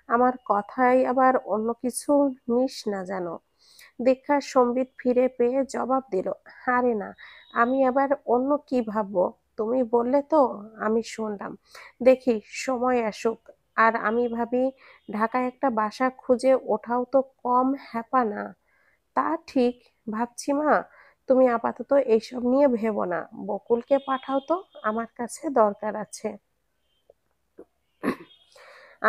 আমার কথায় আবার অন্য কিছু নিস না যেন। দীক্ষা সম্বিত ফিরে পেয়ে জবাব দিল, আরে না, আমি আবার অন্য কি ভাববো? তুমি বললে তো, আমি শুনলাম। দেখি সময় আসুক, আর আমি ভাবি। ঢাকায় একটা বাসা খুঁজে ওঠাও তো কম হ্যাপা না। তা ঠিক, ভাবছি মা। তুমি আপাতত এইসব নিয়ে ভেবো না। বকুলকে পাঠাও তো, আমার কাছে দরকার আছে।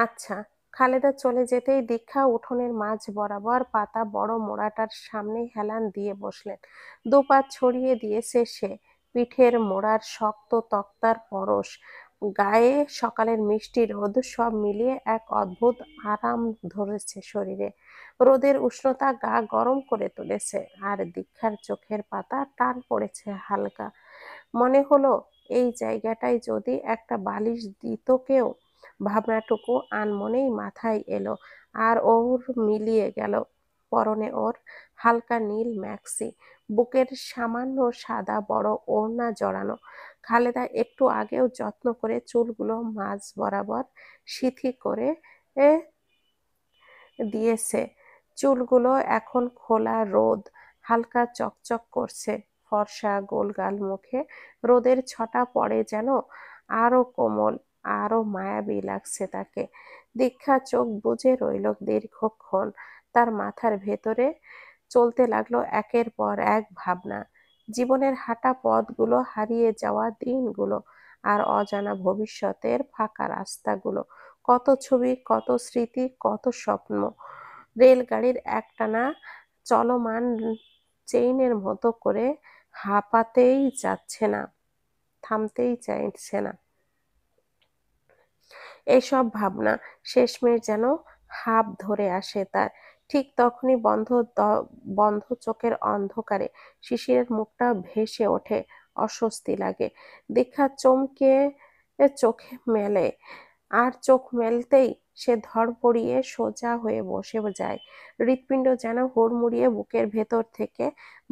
আচ্ছা। খালেদা চলে যেতেই দীক্ষা উঠোনের মাঝ বরাবর পাতা বড় মোড়াটার সামনে হেলান দিয়ে বসলেন। দুপা ছড়িয়ে দিয়েছে সে। পিঠের মোড়ার শক্ত তক্তার পরশ, গায়ে সকালের মিষ্টি রোদ, সব মিলিয়ে এক অদ্ভুত আরাম ধরেছে শরীরে। রোদের উষ্ণতা গা গরম করে তুলেছে, আর দীক্ষার চোখের পাতা টান পড়েছে হালকা। মনে হলো, এই জায়গাটায় যদি একটা বালিশ দিত কেউ। ভাবনাটুকু আনমনেই মাথায় এলো, আর ওর মিলিয়ে গেল। পরনে ওর হালকা নীল ম্যাক্সি, বুকের সামান্য সাদা বড় ওড়না জড়ানো। খালেদা একটু আগেও যত্ন করে চুলগুলো মাঝ বরাবর সিথি করে এ দিয়েছে। চুলগুলো এখন খোলা, রোদ হালকা চকচক করছে। ফর্সা গোলগাল মুখে রোদের ছটা পড়ে যেন আরো কোমল, আরো মায়াবী লাগছে তাকে। দীক্ষা চোখ বুজে রইল দীর্ঘক্ষণ। তার মাথার ভেতরে চলতে লাগলো একের পর এক ভাবনা। জীবনের হাঁটা পথগুলো, হারিয়ে যাওয়া দিনগুলো, আর অজানা ভবিষ্যতের ফাঁকা রাস্তাগুলো। কত ছবি, কত স্মৃতি, কত স্বপ্ন রেলগাড়ির একটানা চলমান চেইনের মতো করে হাঁপাতেই যাচ্ছে না, থামতেই চাইছে না। এইসব ভাবনা শেষমেশ যেন হাঁপ ধরে আসে তার। ঠিক তখনই বন্ধ চোখের অন্ধকারে শিশিরের মুখটা ভেসে ওঠে। অস্বস্তি লাগে। দীক্ষা চমকে চোখে মেলে, আর চোখ মেলতেই সে ধড়পড়িয়ে সোজা হয়ে বসে যায়। হৃৎপিণ্ড যেন হুড়মুড়িয়ে বুকের ভেতর থেকে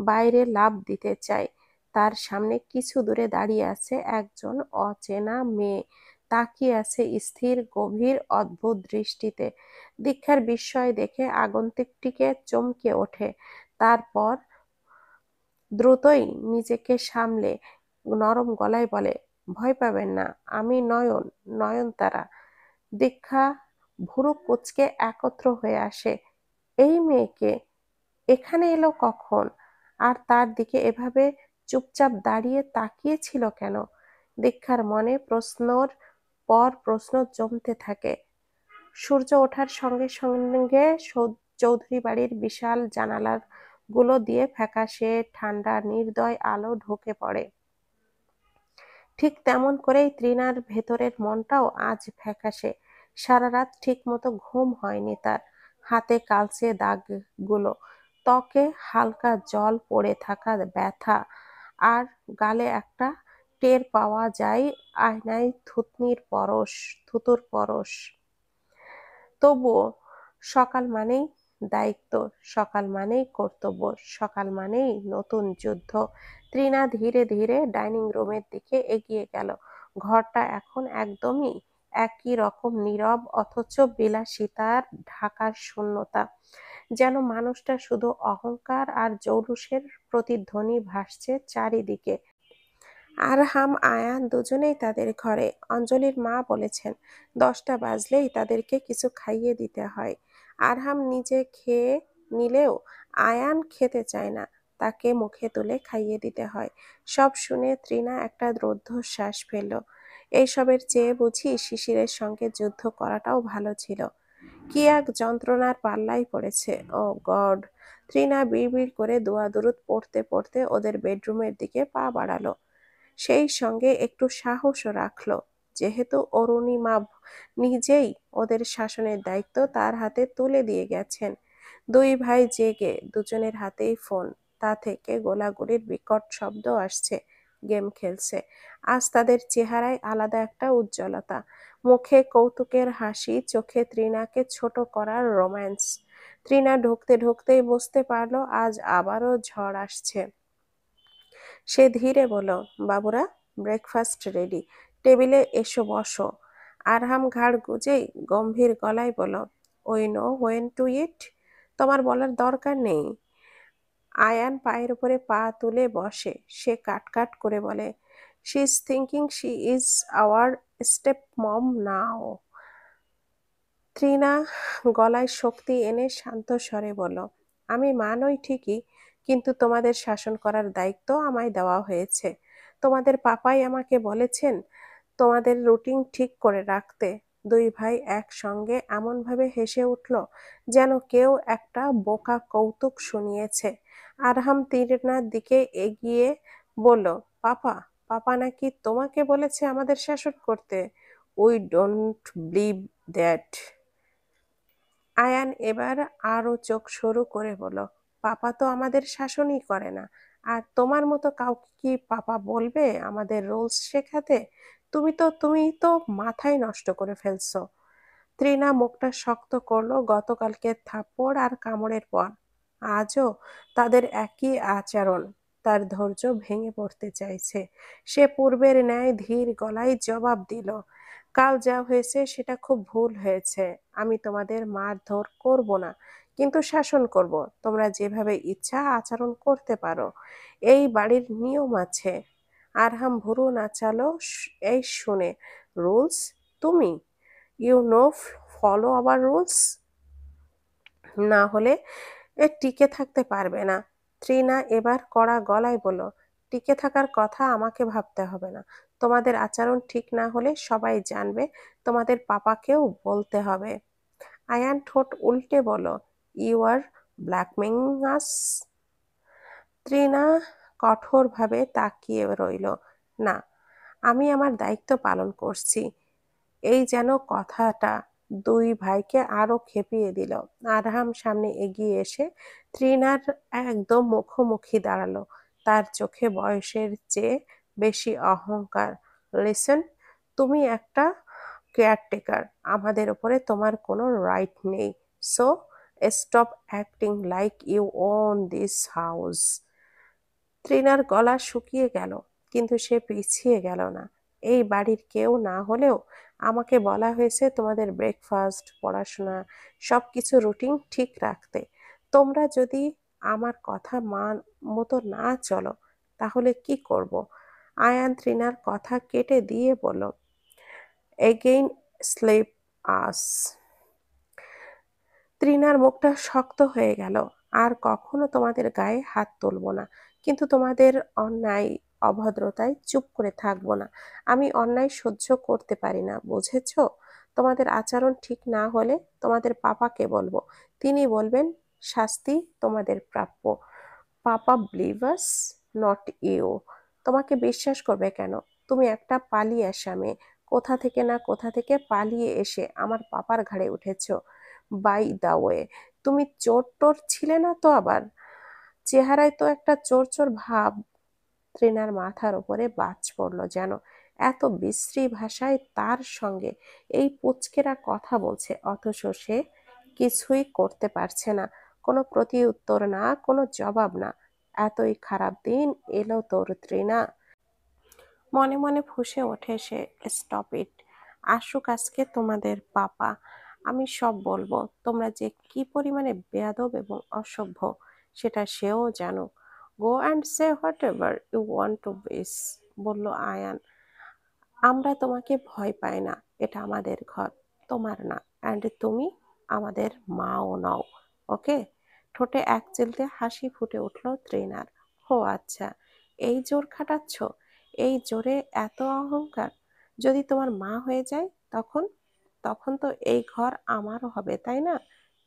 বাইরে লাফ দিতে চায়। তার সামনে কিছু দূরে দাঁড়িয়ে আছে একজন অচেনা মেয়ে। তাকিয়ে আছে স্থির গভীর অদ্ভুত দৃষ্টিতে। দীক্ষার বিস্ময় দেখে আগন্তুকটিকে চমকে ওঠে। তারপর দ্রুতই নিজেকে সামলে নরম গলায় বলে, ভয় পাবেন না, আমি নয়ন, নয়নতারা। দীক্ষা ভুরু কুঁচকে একত্র হয়ে আসে। এই মেয়েকে এখানে এলো কখন? আর তার দিকে এভাবে চুপচাপ দাঁড়িয়ে তাকিয়ে ছিল কেন? দীক্ষার মনে প্রশ্নর পর প্রশ্ন জমতে থাকে। সূর্য ওঠার সঙ্গে সঙ্গে চৌধুরী বাড়ির বিশাল জানালার গুলো দিয়ে ফ্যাকাশে ঠান্ডা নির্দয় আলো ঢুকে পড়ে। ঠিক তেমন করেই তৃণার ভেতরের মনটাও আজ ফ্যাকাশে। সারা রাত ঠিক মতো ঘুম হয়নি তার। হাতে কালচে দাগগুলো, ত্বকে হালকা জল পড়ে থাকা ব্যথা, আর গালে একটা টের পাওয়া যায় আয়নায় থুতুর পরশ। তবুও সকাল মানেই দায়িত্ব, সকাল মানেই কর্তব্য, সকাল মানেই নতুন যুদ্ধ। তৃণা ধীরে ধীরে ডাইনিং রুমের দিকে এগিয়ে গেল। ঘরটা এখন একদমই একই রকম নীরব, অথচ বিলাসিতার ঢাকার শূন্যতা। যেন মানুষটা শুধু অহংকার আর জৌলুসের প্রতিধ্বনি ভাসছে চারিদিকে। আরহাম আয়ান দুজনেই তাদের ঘরে। অঞ্জলির মা বলেছেন 10টা বাজলেই তাদেরকে কিছু খাইয়ে দিতে হয়। আরহাম নিজে খেয়ে নিলেও আয়ান খেতে চায় না, তাকে মুখে তুলে খাইয়ে দিতে হয়। সব শুনে তৃণা একটা রুদ্ধশ্বাস ফেলল। এইসবের চেয়ে বুঝি শিশিরের সঙ্গে যুদ্ধ করাটাও ভালো ছিল। কি এক যন্ত্রণার পাল্লায় পড়েছে। ও গড! তৃণা বিড়বিড় করে দোয়া দরুদ পড়তে পড়তে ওদের বেডরুমের দিকে পা বাড়ালো। সেই সঙ্গে একটু সাহসও রাখল, যেহেতু অরুণিমা নিজেই ওদের শাসনের দায়িত্ব তার হাতে তুলে দিয়ে গেছেন। দুই ভাই জেগে, দুজনের হাতেই ফোন। তা থেকে গোলাগুলির বিকট শব্দ আসছে। গেম খেলছে। আজ তাদের চেহারায় আলাদা একটা উজ্জ্বলতা, মুখে কৌতুকের হাসি, চোখে তৃণাকে ছোট করার রোম্যান্স। তৃণা ঢুকতে ঢুকতেই বুঝতে পারল আজ আবারও ঝড় আসছে। সে ধীরে বলল, বাবুরা, ব্রেকফাস্ট রেডি, টেবিলে এসো বসো। আরহাম ঘাড় গুঁজেই গম্ভীর গলায় বলল, উই নো হোয়েন টু ইট। তোমার বলার দরকার নেই। আয়ান পায়ের উপরে পা তুলে বসে। সে কাট করে বলে, she is thinking she is our step mom now. Trina গলায় শক্তি এনে শান্ত স্বরে বলল, আমি মা নই ঠিকই, কিন্তু তোমাদের শাসন করার দায়িত্ব আমায় দেওয়া হয়েছে। তোমাদের পাপাই আমাকে বলেছেন তোমাদের রুটিন ঠিক করে রাখতে। দুই ভাই একসঙ্গে এমনভাবে হেসে উঠল যেন কেউ একটা বোকা কৌতুক শুনিয়েছে। আরহাম তৃণার দিকে এগিয়ে বলল, পাপা, পাপা নাকি তোমাকে বলেছে আমাদের শাসন করতে? We don't believe that. Ayaan এবার আরো চোখ সরু করে বলল, পাপা তো আমাদের শাসনই করে না। আর তোমার মতো কাউকে কি পাপা বলবে আমাদের রুলস শেখাতে? তুমি তো মাথাই নষ্ট করে ফেলছো। তৃণা মুখটা শক্ত করলো গতকালকে থাপ্পড় আর কামড়ের পর। আজও তাদের একই আচরণ। তার ধৈর্য ভেঙে পড়তে চাইছে। সে পূর্বের ন্যায় ধীর গলায় জবাব দিল, কাল যা হয়েছে সেটা খুব ভুল হয়েছে। আমি তোমাদের মারধর করব না, কিন্তু শাসন করব। তোমরা যেভাবে ইচ্ছা আচরণ করতে পারো। এই বাড়ির নিয়ম আছে। আরহাম ভুরু নাচালো এই শুনে। রুলস? তুমি? You know follow our rules. না হলে এ টিকে থাকতে পারবে না। তৃণা এবার কড়া গলায় বলল, টিকে থাকার কথা আমাকে ভাবতে হবে না। তোমাদের আচরণ ঠিক না হলে সবাই জানবে, তোমাদের পাপাকেও বলতে হবে। আয়ান ঠোঁট উল্টে বলল, ইউ আর ব্ল্যাকমেইলিং আস। তৃণা কঠোরভাবে তাকিয়ে রইল। না, আমি আমার দায়িত্ব পালন করছি। এই যেন কথাটা দুই ভাইকে আরো খেপিয়ে দিল। আরহাম সামনে এগিয়ে এসে তৃণার একদম মুখোমুখি দাঁড়ালো। তার চোখে বয়সের চেয়ে বেশি অহংকার। লিসেন, তুমি একটা কেয়ারটেকার। আমাদের উপরে তোমার কোনো রাইট নেই। So stop acting like you own this house. তৃণার গলা শুকিয়ে গেল, কিন্তু সে পিছিয়ে গেল না। এই বাড়ির কেউ না হলেও আমাকে বলা হয়েছে তোমাদের ব্রেকফাস্ট, পড়াশোনা সবকিছু রুটিন ঠিক রাখতে। তোমরা যদি আমার কথা মতো না চলো তাহলে কি করব? আয়ান তৃণার কথা কেটে দিয়ে বলল, এগেইন স্লিপ আস। তৃণার মুখটা শক্ত হয়ে গেল। আর কখনো তোমাদের গায়ে হাত তুলবো না, কিন্তু তোমাদের অন্যায়, অভদ্রতায় চুপ করে থাকবো না। আমি অন্যায় সহ্য করতে পারি না, বুঝেছো? তোমাদের আচরণ ঠিক না হলে তোমাদের পাপাকে বলবো, তিনি বলবেন শাস্তি তোমাদের প্রাপ্য। পাপা বিলিভ আস, নট ইউ। তোমাকে বিশ্বাস করবে কেন? তুমি একটা পালিয়ে আসা মেয়ে, কোথা থেকে না কোথা থেকে পালিয়ে এসে আমার পাপার ঘাড়ে উঠেছো। বাই দা ওয়ে, তুমি চোর টোর ছিলে না তো আবার? চেহারায় তো একটা চোর চোর ভাব। তৃণার মাথার উপরে বাজ পড়ল যেন। এত বিশ্রী ভাষায় তার সঙ্গে এই পুচকেরা কথা বলছে, অথচ সে কিছুই করতে পারছে না। কোনো প্রতি উত্তর না, কোনো জবাব না। এতই খারাপ দিন এলো তোর তৃণা। মনে মনে ফুঁসে ওঠে সে, স্টপ ইট। আসুক আজকে তোমাদের পাপা, আমি সব বলবো। তোমরা যে কি পরিমাণে বেয়াদব এবং অসভ্য সেটা সেও জানুক। Go and see whatever you want to bitch, বলল আয়ান। আমরা তোমাকে ভয় পাই না, এটা আমাদের ঘর, তোমার না। অ্যান্ড তুমি আমাদের মাও নও, ওকে? ঠোঁটে এক চিলতে হাসি ফুটে উঠল তৃণার। ও আচ্ছা, এই জোর খাটাচ্ছ? এই জোরে এত অহংকার? যদি তোমার মা হয়ে যায় তখন? তখন তো এই ঘর আমারও হবে, তাই না?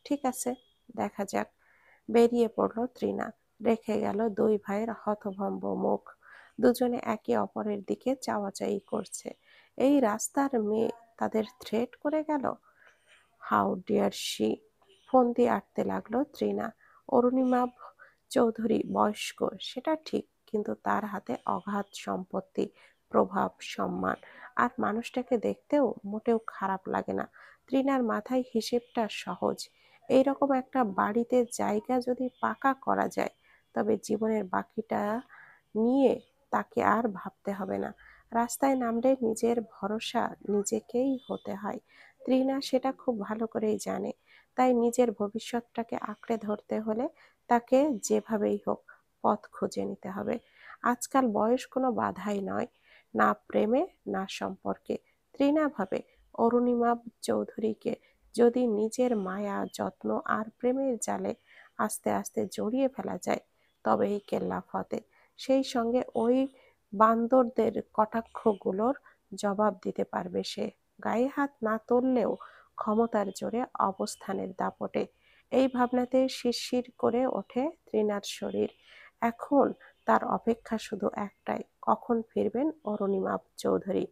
ঠিক আছে, দেখা যাক। বেরিয়ে পড়ল তৃণা। রেখে গেল দুই ভাইয়ের হতভম্ব মুখ। দুজনে একে অপরের দিকে চাওয়াচাই করছে। এই রাস্তার মেয়ে তাদের থ্রেট করে গেল। How deer she! ফোন দিয়ে আটতে লাগলো তৃণা। অরুণিমা চৌধুরী বয়স্ক, সেটা ঠিক, কিন্তু তার হাতে অগাধ সম্পত্তি, প্রভাব, সম্মান। আর মানুষটাকে দেখতেও মোটেও খারাপ লাগে না। তৃণার মাথায় হিসেবটা সহজ। এইরকম একটা বাড়িতে জায়গা যদি পাকা করা যায়, তবে জীবনের বাকিটা নিয়ে তাকে আর ভাবতে হবে না। রাস্তায় নামলে নিজের ভরসা নিজেকেই হতে হয়। তৃণা সেটা খুব ভালো করেই জানে। তাই নিজের ভবিষ্যৎটাকে আঁকড়ে ধরতে হলে তাকে যেভাবেই হোক পথ খুঁজে নিতে হবে। আজকাল বয়স কোনো বাধাই নয়, না প্রেমে না সম্পর্কে। তৃণা ভাবে, অরুণিমা চৌধুরীকে যদি নিজের মায়া, যত্ন আর প্রেমের জালে আস্তে আস্তে জড়িয়ে ফেলা যায়, তবেই কেল্লা ফতে। সেই সঙ্গে ওই বান্দরদের কটাক্ষগুলোর জবাব দিতে পারবে সে, গায়ে হাত না তুললেও ক্ষমতার জোরে, অবস্থানের দাপটে। এই ভাবনাতে শিরশির করে ওঠে তৃণার শরীর। এখন তার অপেক্ষা শুধু একটাই, কখন ফিরবেন অরুণিমা চৌধুরী।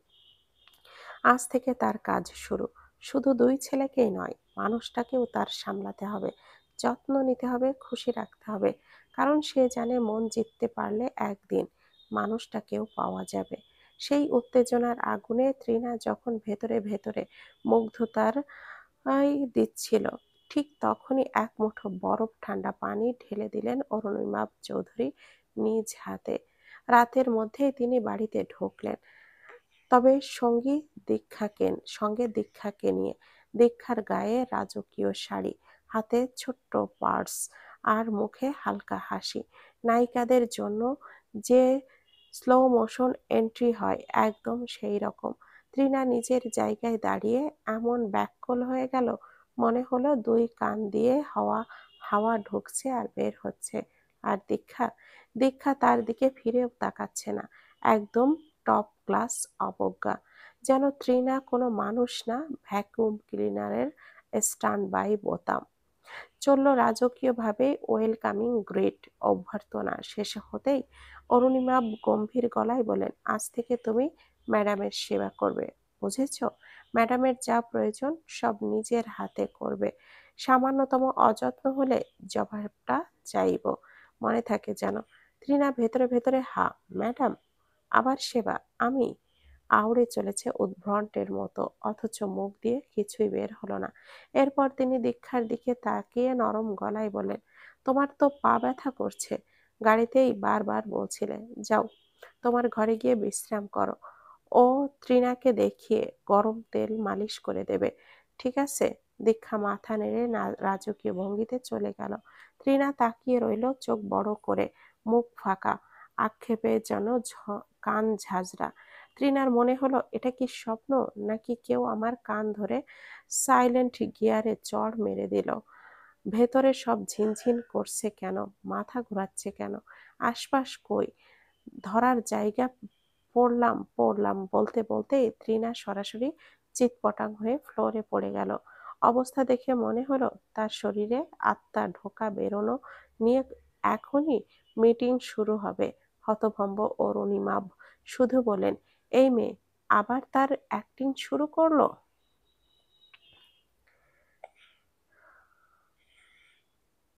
আজ থেকে তার কাজ শুরু। শুধু দুই ছেলেকেই নয়, মানুষটাকেও তার সামলাতে হবে, যত্ন নিতে হবে, খুশি রাখতে হবে। কারণ সে জানে মন জিততে পারলে একদিন মানুষটাকেও পাওয়া যাবে। সেই উত্তেজনার আগুনে তৃণা যখন ভেতরে ভেতরে মুগ্ধতার দিচ্ছিল, ঠিক তখনই এক মুঠো বরফ ঠান্ডা পানি ঢেলে দিলেন অরুণিমা চৌধুরী নিজ হাতে। রাতের মধ্যেই তিনি বাড়িতে ঢুকলেন, তবে সঙ্গে দীক্ষাকে নিয়ে। দীক্ষার গায়ে রাজকীয় শাড়ি, হাতে ছোট্ট পার্স, আর মুখে হালকা হাসি। নায়িকাদের জন্য যে স্লো মোশন এন্ট্রি হয়, একদম সেই রকম। তৃণা নিজের জায়গায় দাঁড়িয়ে এমন ব্যাকুল হয়ে গেল, মনে হলো দুই কান দিয়ে হাওয়া হাওয়া ঢুকছে আর বের হচ্ছে। আর দীক্ষা, দীক্ষা তার দিকে ফিরেও তাকাচ্ছে না। একদম টপ ক্লাস অবজ্ঞা। যেন তৃণা কোনো মানুষ না, ভ্যাকুয়াম ক্লিনারের স্ট্যান্ড বাই বোতাম। চলল রাজকীয়ভাবে ওয়েলকামিং গ্রিট। অভ্যর্থনা শেষ হতেই অরুণিমা গম্ভীর গলায় বলেন, আজ থেকে তুমি ম্যাডামের সেবা করবে, বুঝেছো? ম্যাডামের যা প্রয়োজন সব নিজের হাতে করবে। সামান্যতম অযত্ন হলে জবাবটা চাইব, মনে থাকে যেন। তৃণা ভেতরে ভেতরে, হা ম্যাডাম, আবার সেবা? আমি? আউড়ে চলেছে উদ্ভ্রান্তের মতো, অথচ মুখ দিয়ে কিছুই বের হলো না। এরপর তিনি দীক্ষার দিকে তাকিয়ে নরম গলায় বললেন, তোমার তো পা ব্যথা করছে, গাড়িতেই বারবার বলছিলে, যাও তোমার ঘরে গিয়ে বিশ্রাম করো। ও তৃণাকে দেখিয়ে গরম তেল মালিশ করে দেবে। ঠিক আছে? দীক্ষা মাথা নেড়ে রাজকীয় ভঙ্গিতে চলে গেল। তৃণা তাকিয়ে রইল চোখ বড় করে, মুখ ফাঁকা, আক্ষেপে যেন কান ঝাঁঝরা। তৃণার মনে হলো এটা কি স্বপ্ন, নাকি কেউ আমার কান ধরে সাইলেন্ট গিয়ারে চড় মেরে দিল। ভেতরে সব ঝিনঝিন করছে কেন, মাথা ঘোরাচ্ছে কেন, আশপাশ কই, ধরার জায়গা। পড়লাম পড়লাম বলতে বলতেই তৃণা সরাসরি চিৎপটাং হয়ে ফ্লোরে পড়ে গেল। অবস্থা দেখে মনে হলো তার শরীরে আত্মা ঢোকা বেরোনো নিয়ে এখনই মিটিং শুরু হবে। হতভম্ব অরুণিমা শুধু বলেন, এই মেয়ে আবার তার অ্যাক্টিং শুরু করলো।